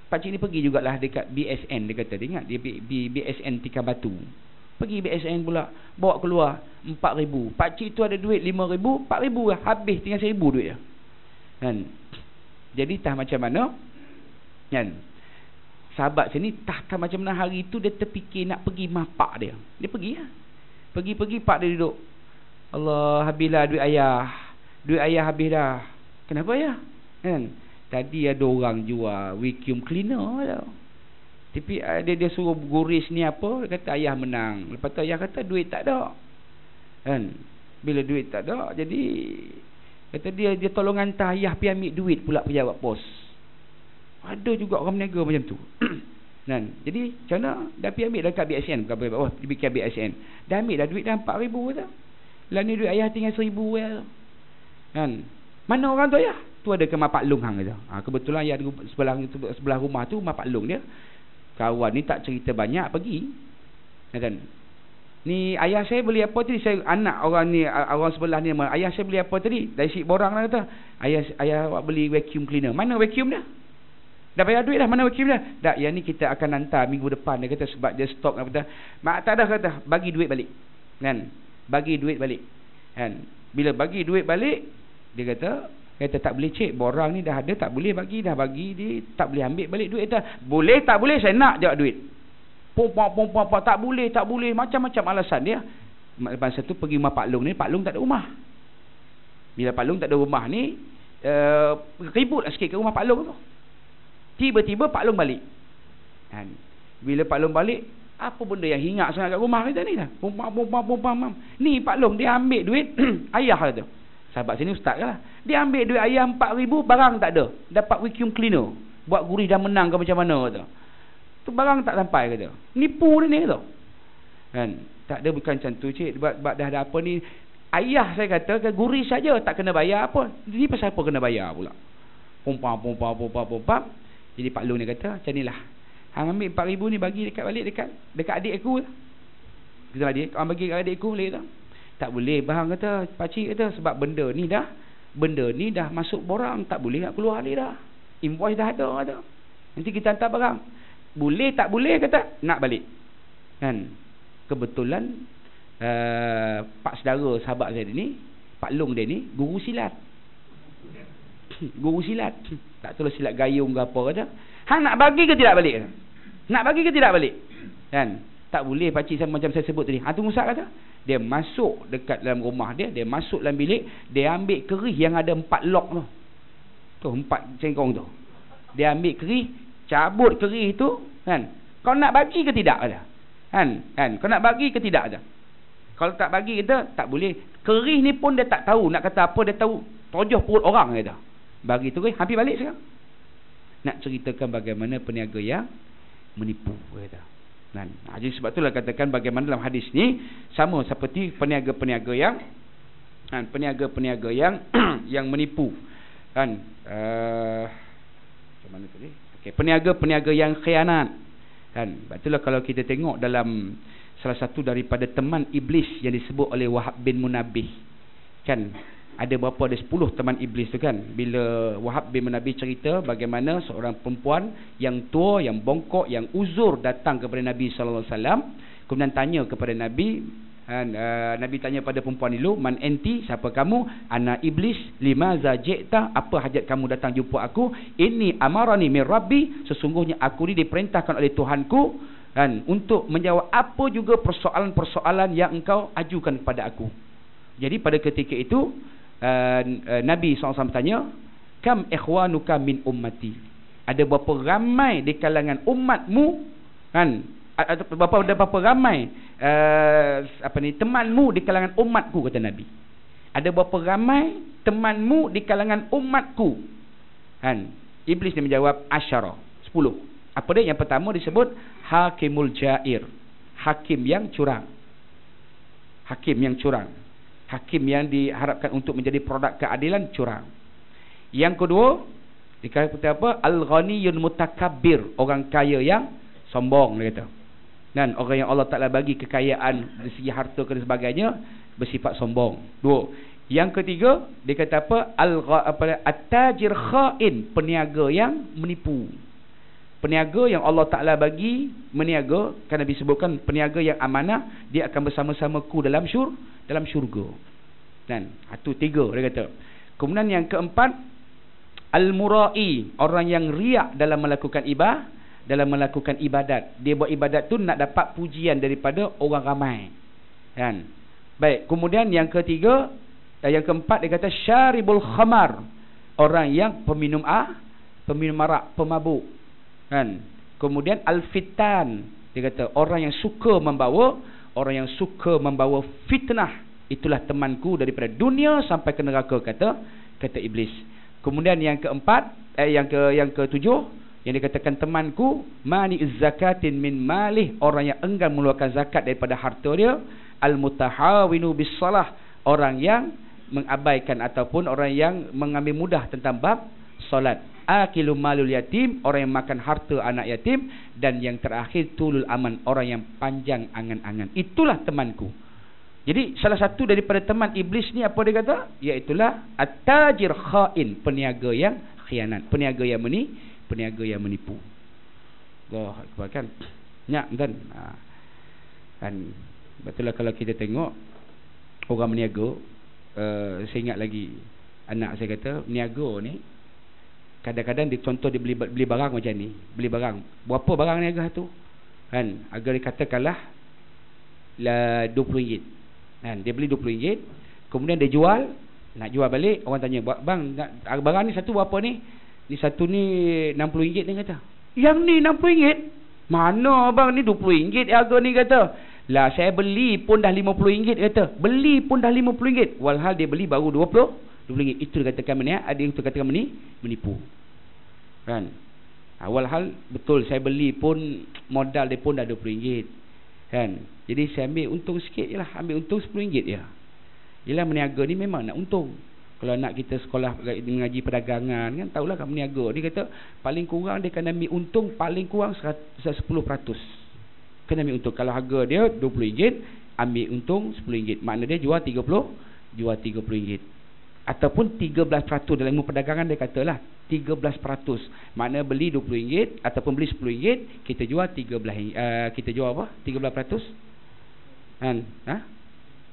Pakcik ni pergi jugalah dekat BSN dia kata. Dia ingat dia BSN Tikar Batu. Pergi BSN pula, bawa keluar 4,000. Pakcik tu ada duit 5,000, 4,000 lah. Habis tinggal 1,000 duit dia. Kan? Jadi tah macam mana? Kan? Sahabat sini tah macam mana hari tu dia terfikir nak pergi mapak dia. Dia pergi lah. Pergi pak dia duduk. Allah, habislah duit ayah. Duit ayah habis dah. Kenapa ya? Kan? Tadi ada orang jual vacuum cleaner tau. Tapi dia suruh guris ni apa, dia kata ayah menang. Lepas tu ayah kata duit tak ada. Kan? Bila duit tak ada, jadi kata dia tolong hantar ayah pergi ambil duit pula pejabat pos. Ada juga orang berniaga macam tu. Kan? Jadi macam mana? Dah pergi ambil dekat BSN. Oh, bikin BSN. Dah ambil dah duit dah 4,000 kata. Lah ni duit ayah tinggal 1,000 ya. Kan? Mana orang tu ayah? Tu ada ke Mak Pak Long hang kata. Kebetulan ayah sebelah rumah tu Mak Pak Long dia. Kawan ni tak cerita banyak pergi. Kan? Ni ayah saya beli apa tadi? Saya anak orang ni, orang sebelah ni, ayah saya beli apa tadi? Dari si borang lah kata. Ayah awak beli vacuum cleaner. Mana vacuum dia? Dah bayar duit dah, mana vacuum dia? Dah, yang ni kita akan hantar minggu depan dia kata, sebab dia stok kata. Mak tak ada kata, bagi duit balik. Kan? Bagi duit balik. Kan? Bila bagi duit balik, dia kata tak boleh cik, borang ni dah ada, tak boleh bagi, dah bagi dia, tak boleh ambil balik duit dah. Boleh tak boleh, saya nak je duit. Pompa, tak boleh, macam-macam alasan dia. Masa tu pergi rumah Pak Long ni, Pak Long tak ada rumah. Bila Pak Long tak ada rumah ni, ribut lah sikit ke rumah Pak Long tu. Tiba-tiba Pak Long balik. Kan? Bila Pak Long balik, apa benda yang hingat sangat kat rumah kita ni dah? Pompa. Ni Pak Long dia ambil duit ayah kata. Sahabat sini ustaz lah. Dia ambil duit ayah 4,000, barang tak ada. Dapat vacuum cleaner. Buat gurih dah menang ke macam mana kata. Tu barang tak sampai kata. Nipu dia ni kata. Kan? Tak ada, bukan macam tu cik. Sebab dah ada apa ni. Ayah saya kata gurih saja tak kena bayar apa. Jadi pasal apa kena bayar pula. Pompa. Jadi Pak Long ni kata macam ni lah. Hang ambil 4,000 ni bagi dekat adik aku. Kita adik, orang bagi dekat adik aku boleh tak? Tak boleh bang kata, pakcik kata, sebab benda ni dah masuk borang, tak boleh nak keluar ni dah. Invoice dah ada kata. Nanti kita hantar barang. Boleh tak boleh kata, nak balik. Kan? Kebetulan pak saudara sahabat saya ni, Pak Long dia ni guru silat. Guru silat. Tak tahu silat gayung ke apa kata. Hang nak bagi ke tidak balik? Nak bagi ke tidak balik? Kan? Tak boleh pakcik sama macam saya sebut tadi. Tunggu sat kata. Dia masuk dekat dalam rumah dia, dia masuk dalam bilik, dia ambil kerih yang ada 4 lock tu. Tu 4 cengkong tu. Dia ambil kerih, cabut kerih tu, kan? Kau nak bagi ke tidak ada? Kan? Kau nak bagi ke tidak ada? Kalau tak bagi kita tak boleh. Kerih ni pun dia tak tahu nak kata apa, dia tahu tojoh perut orang kata. Bagi tu hampir balik sekarang. Nak ceritakan bagaimana peniaga yang menipu kata. Kan? Jadi sebab itulah katakan bagaimana dalam hadis ni sama seperti peniaga-peniaga yang peniaga-peniaga yang menipu. Kan? Macam mana tadi? Okey, peniaga-peniaga yang khianat. Kan? Sebab itulah kalau kita tengok dalam salah satu daripada teman iblis yang disebut oleh Wahab bin Munabbih. Kan? Ada berapa, ada 10 teman iblis tu kan. Bila Wahab bin Munabbih cerita bagaimana seorang perempuan yang tua, yang bongkok, yang uzur datang kepada Nabi SAW, kemudian tanya kepada Nabi, Nabi tanya pada perempuan dulu, man enti, siapa kamu? Ana iblis, limaza ji'ta, apa hajat kamu datang jumpa aku? Ini amarani min rabbi, sesungguhnya aku ni diperintahkan oleh Tuhanku untuk menjawab apa juga persoalan-persoalan yang engkau ajukan kepada aku. Jadi pada ketika itu Nabi SAW tanya, kam ikhwanuka min ummati, ada berapa ramai di kalangan umatmu, berapa ramai temanmu di kalangan umatku, kata Nabi. Ada berapa ramai temanmu di kalangan umatku? Iblis dia menjawab 10. Apa dia? Yang pertama disebut hakimul jair, hakim yang curang. Hakim yang curang, hakim yang diharapkan untuk menjadi produk keadilan, curang. Yang kedua dikata apa? Al-ghaniyun mutakabbir, orang kaya yang sombong, dia kata. Dan orang yang Allah Ta'ala bagi kekayaan dari segi harta dan sebagainya bersifat sombong. 2. Yang ketiga dia kata apa? At-tajir khain, peniaga yang menipu. Peniaga yang Allah Ta'ala bagi meniaga, kan Nabi sebutkan peniaga yang amanah, dia akan bersama-samaku dalam syurga. Dan itu 3 dia kata. Kemudian yang keempat, al-murai, orang yang riak dalam melakukan ibadat. Dia buat ibadat tu nak dapat pujian daripada orang ramai. Kan? Baik, kemudian yang ketiga, yang keempat dia kata syaribul khamar, orang yang peminum arak, pemabuk. Kan? Kemudian al-fitan, dia kata orang yang suka membawa fitnah. Itulah temanku daripada dunia sampai ke neraka, kata iblis. Kemudian yang keempat, yang ketujuh, yang dikatakan temanku, mani zakatin min malih, orang yang enggan mengeluarkan zakat daripada harta dia. Al-mutahawinu bis salah, orang yang mengabaikan ataupun orang yang mengambil mudah tentang bab solat. Akilu malul yatim, orang yang makan harta anak yatim. Dan yang terakhir tulul aman, orang yang panjang angan-angan. Itulah temanku. Jadi salah satu daripada teman iblis ni apa dia kata? Iaitulah at-tajir khain, peniaga yang khianat, peniaga yang menipu. Allah Akbar, kan? Nyak kan? Kan betul lah kalau kita tengok orang meniaga, saya ingat lagi anak saya kata meniaga ni kadang-kadang dia contoh dia beli barang macam ni, beli barang. Berapa barang niaga tu? Kan agar dikatakanlah RM20. Kan dia beli RM20, kemudian dia jual, nak jual balik, orang tanya, "Bang, barang ni satu berapa ni?" Ni satu ni RM60 dia kata. "Yang ni RM60? Mana bang, ni RM20 harga ni," kata. "Lah saya beli pun dah RM50 kata. Beli pun dah RM50. Walhal dia beli baru RM20. Itu dikatakan ada yang katakan menipu. Kan? Walhal betul saya beli pun modal dia pun dah RM20. Kan? Jadi saya ambil untung sikit jelah, ambil untung RM10 je. Yalah meniaga ni memang nak untung. Kalau nak kita sekolah mengaji perdagangan kan, tahulah kan meniaga. Dia kata paling kurang dia kena ambil untung paling kurang 10%. Kena ambil untung. Kalau harga dia RM20, ambil untung RM10. Makna dia jual RM30. Ataupun 13% dalam ilmu perdagangan dia katalah 13%. Makna beli RM20 ataupun beli RM10, kita jual 13. Kita jual apa? 13%. Kan?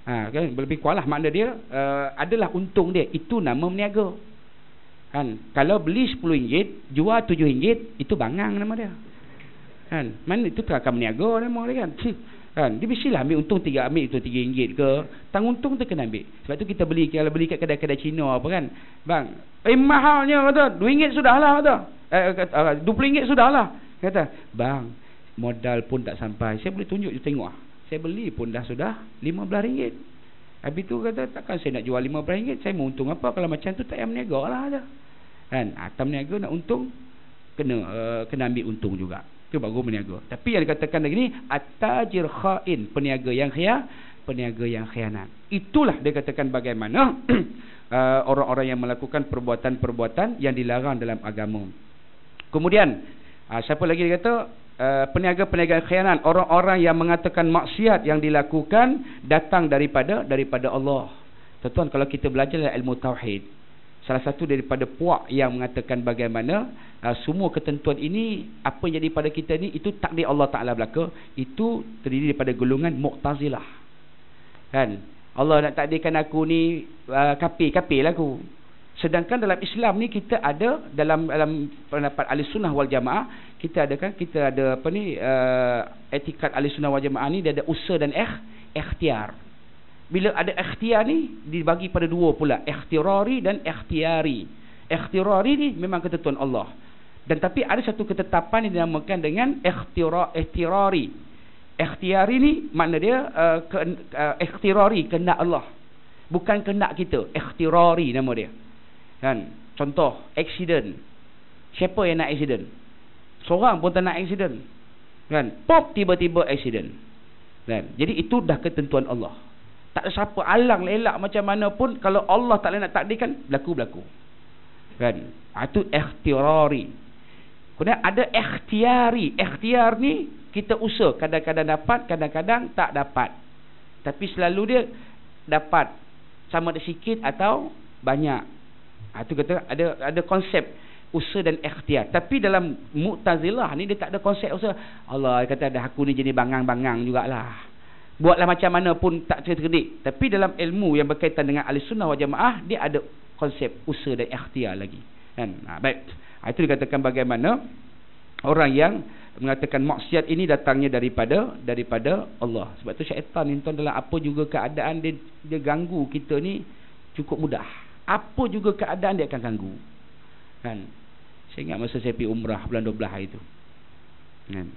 Kan lebih kurang lah, makna dia adalah untung dia. Itu nama meniaga. Kan? Kalau beli RM10, jual RM7, itu bangang nama dia. Kan? Mana itu terakan meniaga nama dia kan? Kan? Dia mestilah ambil untung ambil itu RM3 ke. Tang untung tu kena ambil. Sebab tu kita beli, kalau beli kat kedai-kedai Cina apa kan, bang, mahalnya kata, RM2 sudahlah kata. RM20 sudahlah kata. Bang, modal pun tak sampai. Saya boleh tunjuk je, tengok. Saya beli pun sudah RM15. Habis tu kata, takkan saya nak jual RM15, saya mau untung apa? Kalau macam tu tak payah meniaga lah aja. Kan? Atam meniaga nak untung, kena ambil untung juga. Itu baru meniaga. Tapi yang dikatakan lagi ni, at-tajir khain, peniaga yang khianat. Itulah dia katakan bagaimana orang-orang yang melakukan perbuatan-perbuatan yang dilarang dalam agama. Kemudian siapa lagi dia kata? Peniaga-peniaga khianat, orang-orang yang mengatakan maksiat yang dilakukan datang daripada Allah. Tuan-tuan, kalau kita belajar ilmu tauhid, salah satu daripada puak yang mengatakan bagaimana semua ketentuan ini, apa yang jadi pada kita ni, itu takdir Allah Ta'ala belaka. Itu terdiri daripada golongan Mu'tazilah. Kan? Allah nak takdirkan aku ni kafir lah aku. Sedangkan dalam Islam ni kita ada dalam pendapat Ahlussunnah wal Jamaah, kita ada apa ni etikad Ahlussunnah wal Jamaah ni dia ada usaha dan ikhtiar. Bila ada ikhtiar ni dibagi pada dua pula, ikhtirari dan ikhtiyari. Ikhtirari ni memang ketentuan Allah. Dan tapi ada satu ketetapan yang dinamakan dengan ikhtirari. Ikhtiari ni makna dia ikhtirari, kehendak Allah. Bukan kehendak kita, ikhtirari nama dia. Kan? Contoh, accident. Siapa yang nak accident? Seorang pun tak nak accident. Kan? Pop, tiba-tiba accident. Kan? Jadi itu dah ketentuan Allah. Tak ada siapa alang lelak macam mana pun, kalau Allah tak nak takdirkan, berlaku. Kan? Itu ikhtirari. Kemudian ada ikhtiari. Ikhtiar ni kita usaha, kadang-kadang dapat, kadang-kadang tak dapat. Tapi selalu dia dapat, sama ada sikit atau banyak. Itu kata ada konsep usaha dan ikhtiar. Tapi dalam Mu'tazilah ni dia tak ada konsep usaha. Allah kata dah aku ni jenis bangang-bangang jugalah. Buatlah macam mana pun tak cerdik. Tapi dalam ilmu yang berkaitan dengan Ahlussunnah wal Jamaah, dia ada konsep usaha dan ikhtiar lagi. Kan? Baik. Itu dikatakan bagaimana orang yang mengatakan maksiat ini datangnya daripada Allah. Sebab tu syaitan ni tuan, dalam apa juga keadaan dia ganggu kita ni cukup mudah. Apa juga keadaan dia akan ganggu. Kan? Saya ingat masa saya pergi umrah bulan 12 hari tu. Kan?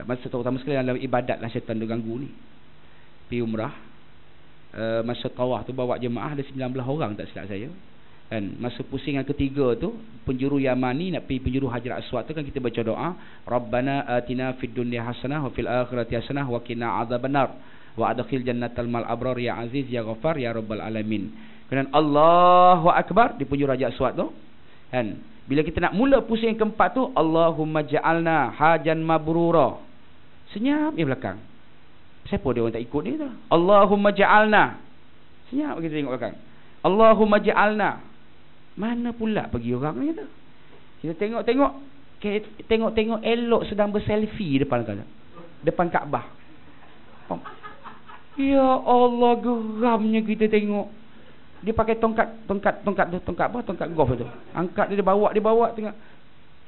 Masa terutama sekali dalam ibadat lah syaitan dia ganggu ni. Pergi umrah, masa tawaf tu bawa jemaah ada 19 orang tak silap saya. Kan, masa pusingan ketiga tu penjuru Yamani nak pergi penjuru Hajar Aswad tu kan, kita baca doa, Rabbana atina fid dunya hasanah wa fil akhirati hasanah wa qina adzabannar wa adkhil jannatal mal abrar ya aziz ya ghafar ya rabbal alamin. Kemudian Allahu akbar di penjuru Hajar Aswad tu. Kan, bila kita nak mula pusing keempat tu, Allahumma ja'alna hajan mabrura. Senyap di belakang. Siapa dia orang tak ikut ni tu? Allahumma ja'alna. Senyap kita tengok belakang. Allahumma ja'alna. Mana pula pergi orang ni tu? Kita tengok elok sedang berselfie depan Kaabah. Ya Allah, geramnya kita tengok. Dia pakai tongkat golf tu. Angkat dia bawa tengah.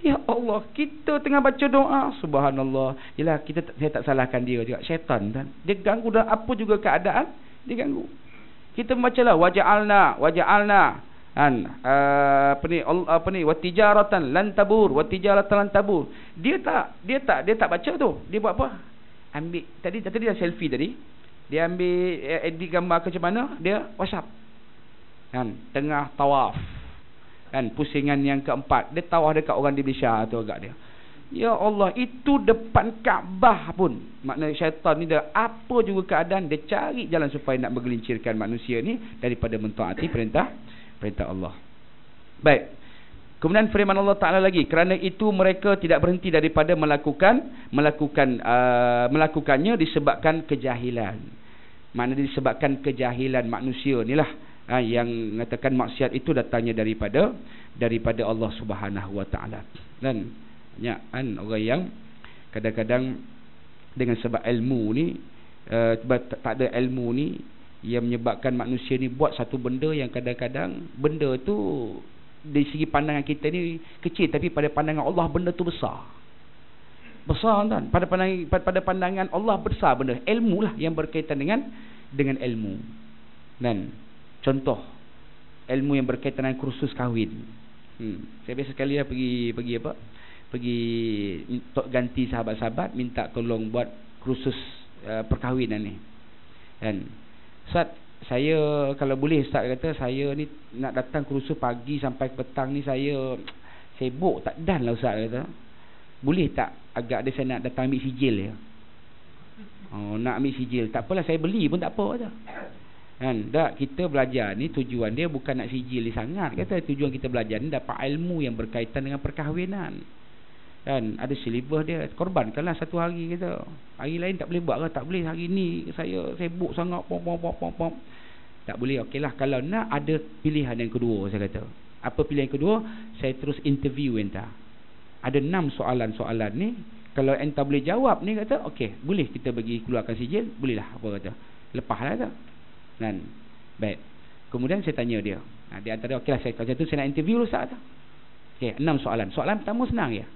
Ya Allah, kita tengah baca doa, subhanallah. Yalah, saya tak salahkan dia juga, syaitan kan. Dia ganggu dalam apa juga keadaan, dia ganggu. Kita bacalah waja'alna kan, apa ni watijaratan lan tabur. Dia tak baca tu. Dia buat apa? Ambil tadi dah selfie tadi. Dia ambil edit gambar ke macam mana, dia WhatsApp. Kan, tengah tawaf. Kan, pusingan yang keempat, dia tawaf dekat orang di Malaysia tu agak dia. Ya Allah, itu depan Kaabah pun. Maknanya syaitan ni dah apa juga keadaan, dia cari jalan supaya nak menggelincirkan manusia ni daripada mentaati perintah Allah. Baik. Kemudian firman Allah Ta'ala lagi, kerana itu mereka tidak berhenti daripada melakukannya disebabkan kejahilan. Maknanya disebabkan kejahilan manusia ni lah yang mengatakan maksiat itu datangnya daripada Allah Subhanahu Wa Ta'ala. Dan banyak orang yang kadang-kadang dengan sebab ilmu ni, tak ada ilmu ni, yang menyebabkan manusia ni buat satu benda yang kadang-kadang benda tu dari segi pandangan kita ni kecil, tapi pada pandangan Allah benda tu besar kan. Pada pandangan Allah besar benda. Ilmu lah yang berkaitan dengan ilmu. Dan contoh ilmu yang berkaitan dengan kursus kahwin. Saya biasa sekali lah pergi ganti sahabat-sahabat minta tolong buat kursus perkahwinan ni. Dan Ustaz, saya kalau boleh Ustaz kata, saya ni nak datang kursus pagi sampai petang ni saya sibuk tak dan lah Ustaz kata. Boleh tak agak dia saya nak datang ambil sijil ya. Nak ambil sijil, tak apalah saya beli pun tak apa kata. Kan, tak, kita belajar ni tujuan dia bukan nak sijil ni sangat kata. Tujuan kita belajar ni dapat ilmu yang berkaitan dengan perkahwinan. Kan, ada silibus dia, korbankanlah satu hari kita. Hari lain tak boleh buat ke? Tak boleh, hari ni saya sibuk sangat pom. Tak boleh. Okeylah, kalau nak ada pilihan yang kedua, saya kata. Apa pilihan yang kedua? Saya terus interview entah. Ada 6 soalan-soalan ni. Kalau entah boleh jawab ni kata, okey, boleh kita bagi keluarkan sijil, bolehlah apa kata. Lepaslah tu. Kan? Baik. Kemudian saya tanya dia. Di antara okeylah saya kata tu saya nak interview ustaz tu. Okey, 6 soalan. Soalan pertama senang ya.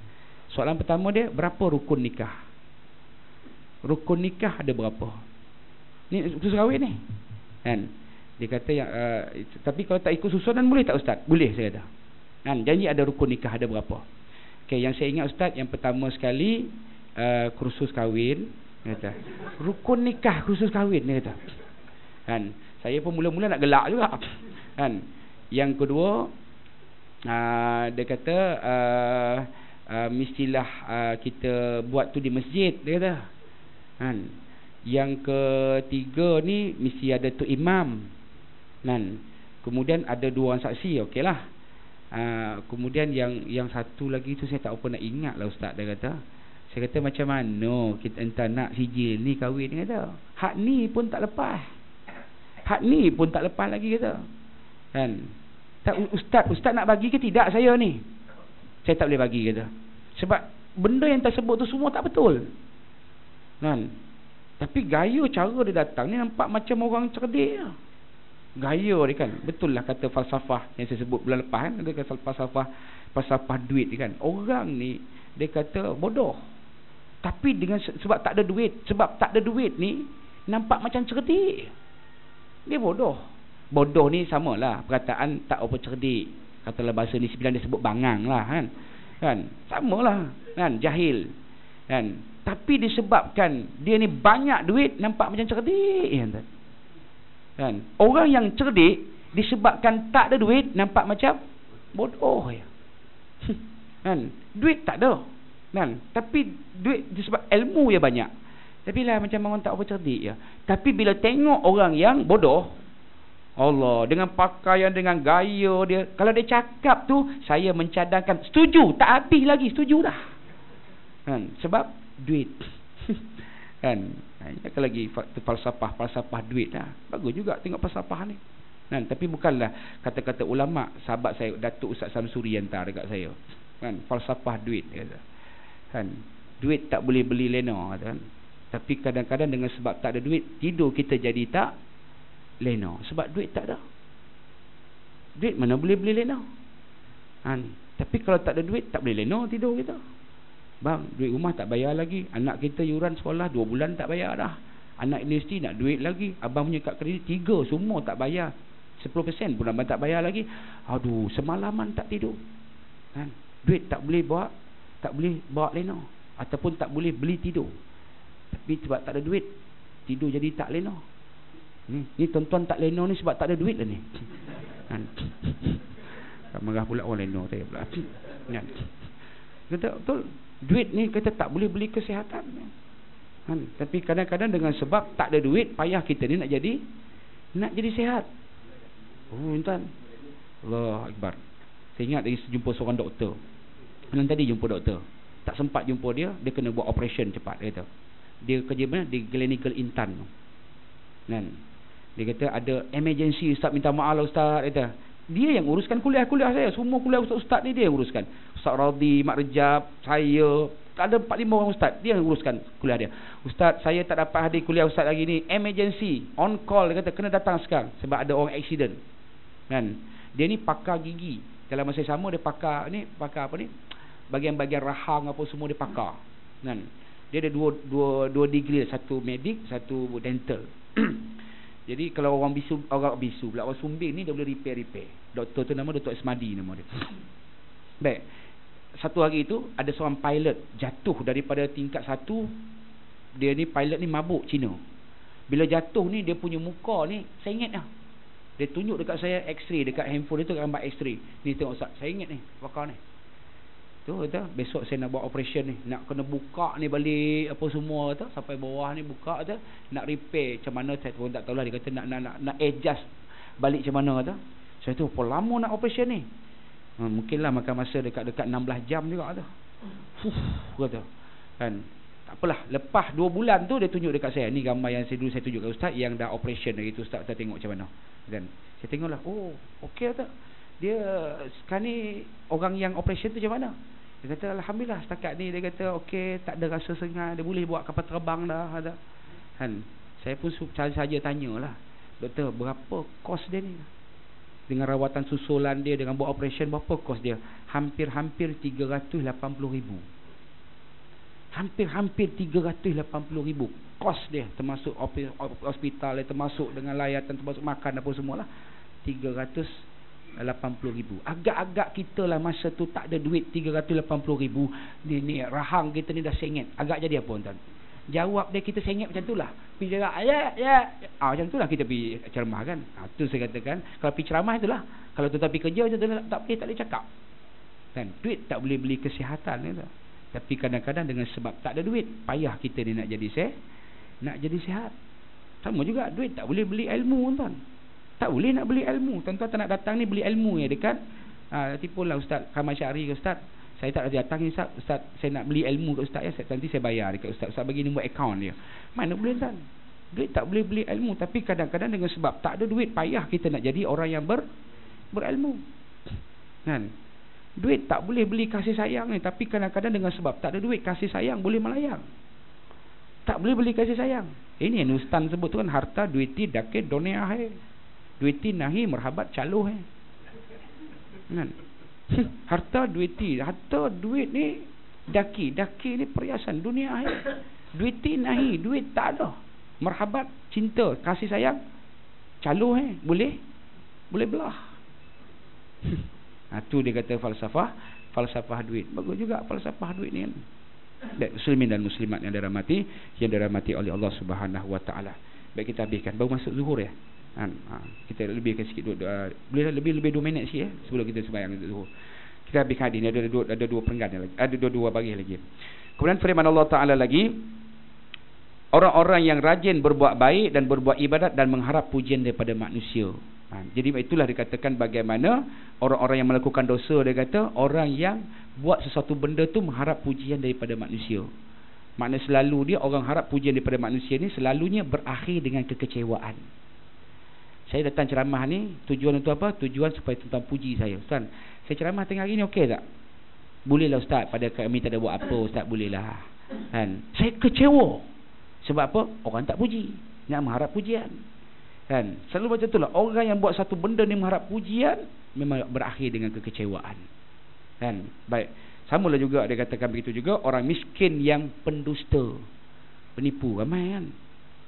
Soalan pertama dia, berapa rukun nikah? Rukun nikah ada berapa? Ni susun kahwin ni. Kan? Dia kata yang tapi kalau tak ikut susunan boleh tak ustaz? Boleh saya kata. Kan? Janji ada rukun nikah ada berapa? Okey, yang saya ingat ustaz yang pertama sekali kursus kahwin, dia kata. Rukun nikah kursus kahwin dia kata. Kan? Saya pun mula-mula nak gelak juga. Kan? Yang kedua dia kata mestilah kita buat tu di masjid dia kata. Kan? Yang ketiga ni mesti ada tu imam. Kan? Kemudian ada 2 orang saksi, okeylah. Kemudian yang satu lagi tu saya tak apa nak ingat lah ustaz dia kata. Saya kata macam mana kita entah nak sijil ni kahwin dia kata. Hak ni pun tak lepas. Hak ni pun tak lepas lagi kata. Kan? Tak, ustaz nak bagi ke tidak saya ni? Saya tak boleh bagi kata. Sebab benda yang tersebut tu semua tak betul. Kan? Tapi gaya cara dia datang ni nampak macam orang cerdik. Gaya dia kan. Betul lah kata falsafah yang saya sebut bulan lepas kan. Dia kata falsafah duit dia kan. Orang ni dia kata bodoh. Tapi dengan sebab tak ada duit ni nampak macam cerdik. Dia bodoh. Bodoh ni samalah perkataan tak apa cerdik. Katalah bahasa ni sebenarnya dia sebut bangang lah kan. Kan? Samalah kan, jahil. Kan? Tapi disebabkan dia ni banyak duit nampak macam cerdik kan. Orang yang cerdik disebabkan tak ada duit nampak macam bodoh ya. Kan? Duit tak ada. Kan? Tapi duit disebab ilmu dia banyak. Tapi lah macam orang tak apa cerdik ya. Tapi bila tengok orang yang bodoh, Allah, dengan pakaian, dengan gaya dia, kalau dia cakap tu saya mencadangkan setuju, tak habis lagi setuju dah. Kan? Sebab duit. Kan? Kalau lagi falsafah duit dah. Bagus juga tengok falsafah ni. Kan? Tapi bukanlah kata-kata ulama. Sahabat saya Datuk Ustaz Samsuri hantar dekat saya. Kan? Falsafah duit kata. Kan? Duit tak boleh beli lena kan. Tapi kadang-kadang dengan sebab tak ada duit, tidur kita jadi tak lena. Sebab duit tak ada. Duit mana boleh beli lena. Kan? Tapi kalau tak ada duit, tak boleh lena tidur kita. Bang, duit rumah tak bayar lagi. Anak kita yuran sekolah 2 bulan tak bayar dah. Anak universiti nak duit lagi. Abang punya kad kredit 3 semua tak bayar. 10% pun abang tak bayar lagi. Aduh, semalaman tak tidur. Kan? Duit tak boleh bawa lena. Ataupun tak boleh beli tidur. Tapi sebab tak ada duit, tidur jadi tak lena. Ni tuan-tuan tak lena ni sebab tak ada duit lah ni. Kan? Marah pula orang lena saya pula. Kan? Kata betul, duit ni kata tak boleh beli kesihatan. Kan? Tapi kadang-kadang dengan sebab tak ada duit, payah kita ni nak jadi sihat. Oh tuan, Allah Akbar. Saya ingat lagi jumpa seorang doktor. Yang tadi jumpa doktor, tak sempat jumpa dia kena buat operation cepat. Dia kata dia kerja mana? Di Gleneagles Intan. Kan? Dia kata ada emergency ustaz, minta maaf lah ustaz. Dia kata dia yang uruskan kuliah-kuliah saya. Semua kuliah ustaz ni dia yang uruskan. Ustaz Radhi, Mak Rejab, saya, ada 4-5 orang ustaz. Dia yang uruskan kuliah dia. Ustaz, saya tak dapat hadir kuliah ustaz lagi ni. Emergency, on call. Dia kata kena datang sekarang sebab ada orang accident. Kan? Dia ni pakar gigi. Dalam masa sama dia pakar apa ni? Bagian-bagian rahang apa semua dia pakar. Kan? Dia ada dua degree, satu medik, satu dental. Jadi kalau orang bisu pula, orang sumbing ni dia boleh repair. Doktor tu nama Dr. Esmadi nama dia. Baik. Satu hari itu ada seorang pilot jatuh daripada tingkat 1. Dia ni pilot ni mabuk Cina. Bila jatuh ni dia punya muka ni saya ingat dah. Dia tunjuk dekat saya X-ray dekat handphone dia tu, gambar X-ray. Ni tengok ustaz, saya ingat ni pakar ni. Tu kata besok saya nak buat operation ni, nak kena buka ni balik apa semua tu, sampai bawah ni buka tu, nak repair macam mana saya pun tak tahulah. Dia kata nak adjust balik macam mana tu. Saya tu apa lama nak operation ni. Mungkinlah makan masa dekat 16 jam juga tu. Kata kan, tak apalah, lepas 2 bulan tu dia tunjuk dekat saya, ni gambar yang dulu saya tunjuk kat ustaz yang dah operation hari tu. Ustaz tengok macam mana kan. Saya tengoklah, oh okey tak. Dia sekarang ni orang yang operation tu macam mana? Dia kata alhamdulillah setakat ni dia kata okey, tak ada rasa sengat, dia boleh buat kapal terbang dah ada. Kan? Saya pun saja tanyalah, doktor, berapa kos dia ni? Dengan rawatan susulan dia, dengan buat operation, berapa kos dia? Hampir-hampir 380,000. Hampir-hampir 380,000 kos dia, termasuk hospital, termasuk dengan layatan, termasuk makan apa semualah. 380,000. Agak-agak kita lah masa tu tak ada duit 380,000. Ni rahang kita ni dah sengit. Agak jadi apa tuan? Jawab dia kita sengit macam tu lah. Pergi cakap ya. Macam tu lah kita pergi ceramah kan. Tu saya katakan, kalau pergi ceramah itulah. Kalau tu tapi kerja macam tu tak boleh cakap kan. Duit tak boleh beli kesihatan kan? Tapi kadang-kadang dengan sebab tak ada duit, payah kita ni nak jadi sihat. Sama juga, duit tak boleh beli ilmu tuan. Tak boleh nak beli ilmu. Tuan-tuan tak nak datang ni beli ilmu ya dekat. Tipulah Ustaz Kamal Syahri ke Ustaz, saya tak ada datang ni Ustaz, saya nak beli ilmu kat Ustaz ya, nanti saya bayar dekat Ustaz bagi nombor akaun dia. Mana boleh tuan? Duit tak boleh beli ilmu. Tapi kadang-kadang dengan sebab tak ada duit, payah kita nak jadi orang yang berilmu kan. Duit tak boleh beli kasih sayang ni. Tapi kadang-kadang dengan sebab tak ada duit, kasih sayang boleh melayang. Tak boleh beli kasih sayang. Ini yang Ustaz sebut tu kan, harta duiti dake dunia hai, duiti nahi merhabat caluh kan. Harta duit ni daki ni perhiasan dunia hai. Duiti nahi, duit tak ada. Merhabat, cinta, kasih sayang caluh boleh belah. Tu dia kata falsafah duit. Bagus juga falsafah duit ni kan. Muslimin dan muslimat yang dirahmati oleh Allah Subhanahu wa taala. Baik, kita habiskan, baru masuk zuhur ya. Kita lebihkan sikit, boleh lebih 2 minit sikit sebelum kita sembahyang zuhur. Kita habiskan hadis ni, ada dua perenggan lagi, ada dua baris lagi. Kemudian firman Allah taala lagi, orang-orang yang rajin berbuat baik dan berbuat ibadat dan mengharap pujian daripada manusia. Jadi itulah dikatakan bagaimana orang-orang yang melakukan dosa, dia kata orang yang buat sesuatu benda tu mengharap pujian daripada manusia. Makna selalu dia orang harap pujian daripada manusia ni selalunya berakhir dengan kekecewaan. Saya datang ceramah ni tujuan untuk apa? Tujuan supaya tuan puji saya. Ustaz, saya ceramah tengah hari ni okey tak? Bolehlah Ustaz, pada kami tak ada buat apa Ustaz, bolehlah kan. Saya kecewa sebab apa? Orang tak puji, nak mengharap pujian kan. Selalu macam itulah orang yang buat satu benda ni mengharap pujian, memang berakhir dengan kekecewaan kan. Baik, samalah juga dia katakan begitu juga orang miskin yang pendusta, penipu ramai kan.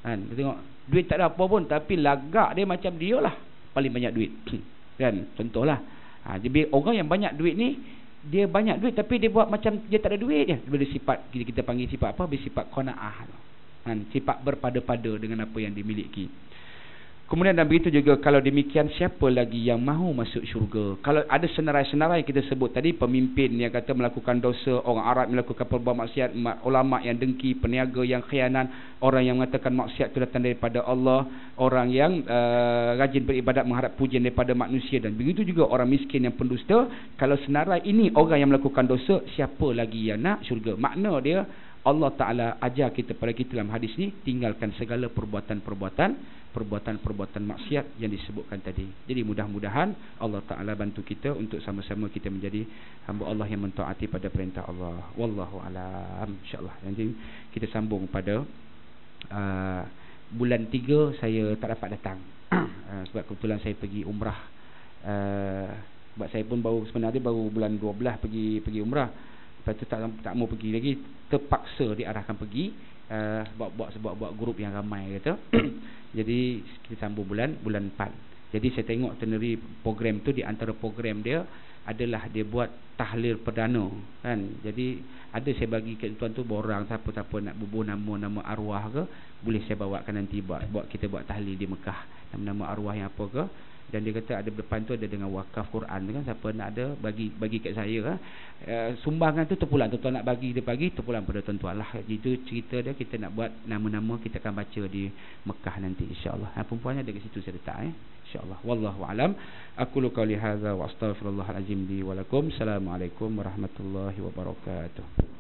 Kita tengok duit tak ada apa pun, tapi lagak dia macam dia lah paling banyak duit kan. Contohlah jadi orang yang banyak duit ni, dia banyak duit tapi dia buat macam dia tak ada duit je. Bila sifat kita panggil sifat apa? Bersifat qanaah kan, sifat berpada-pada dengan apa yang dimiliki. Kemudian dan begitu juga, kalau demikian siapa lagi yang mahu masuk syurga? Kalau ada senarai-senarai kita sebut tadi, pemimpin yang kata melakukan dosa, orang Arab melakukan perbuatan maksiat, ulama yang dengki, peniaga yang khianat, orang yang mengatakan maksiat itu datang daripada Allah, orang yang rajin beribadat mengharap pujian daripada manusia, dan begitu juga orang miskin yang pendusta. Kalau senarai ini orang yang melakukan dosa, siapa lagi yang nak syurga? Makna dia Allah Ta'ala ajar kita pada kita dalam hadis ni, tinggalkan segala perbuatan maksiat yang disebutkan tadi. Jadi mudah-mudahan Allah Ta'ala bantu kita untuk sama-sama kita menjadi hamba Allah yang mentaati pada perintah Allah. Wallahu alam. InsyaAllah nanti kita sambung pada bulan 3 saya tak dapat datang sebab kebetulan saya pergi umrah. Sebab saya pun sebenarnya baru bulan 12 pergi umrah. Lepas tu tak mau pergi lagi, terpaksa diarahkan pergi buat grup yang ramai kata. Jadi kita sambung bulan 4. Jadi saya tengok itinerary program tu, di antara program dia adalah dia buat tahlil perdana kan. Jadi ada saya bagi kat tuan tu borang, siapa-siapa nak bubuh nama arwah ke, boleh saya bawakan nanti buat kita buat tahlil di Mekah, nama arwah yang apa ke. Dan dia kata ada depan tu ada dengan wakaf Quran kan, siapa nak ada bagi kat saya kan. Sumbangan tu terpulang, tuan-tuan nak bagi dia bagi, terpulang pada tuan-tuan lah. Itu cerita dia, kita nak buat nama-nama kita akan baca di Mekah nanti insya-Allah. Perempuannya ada kat situ saya letak insya-Allah. Wallahu alam. Aqulu qouli hadza wa astaghfirullahal azim li wa lakum. Assalamualaikum warahmatullahi wabarakatuh.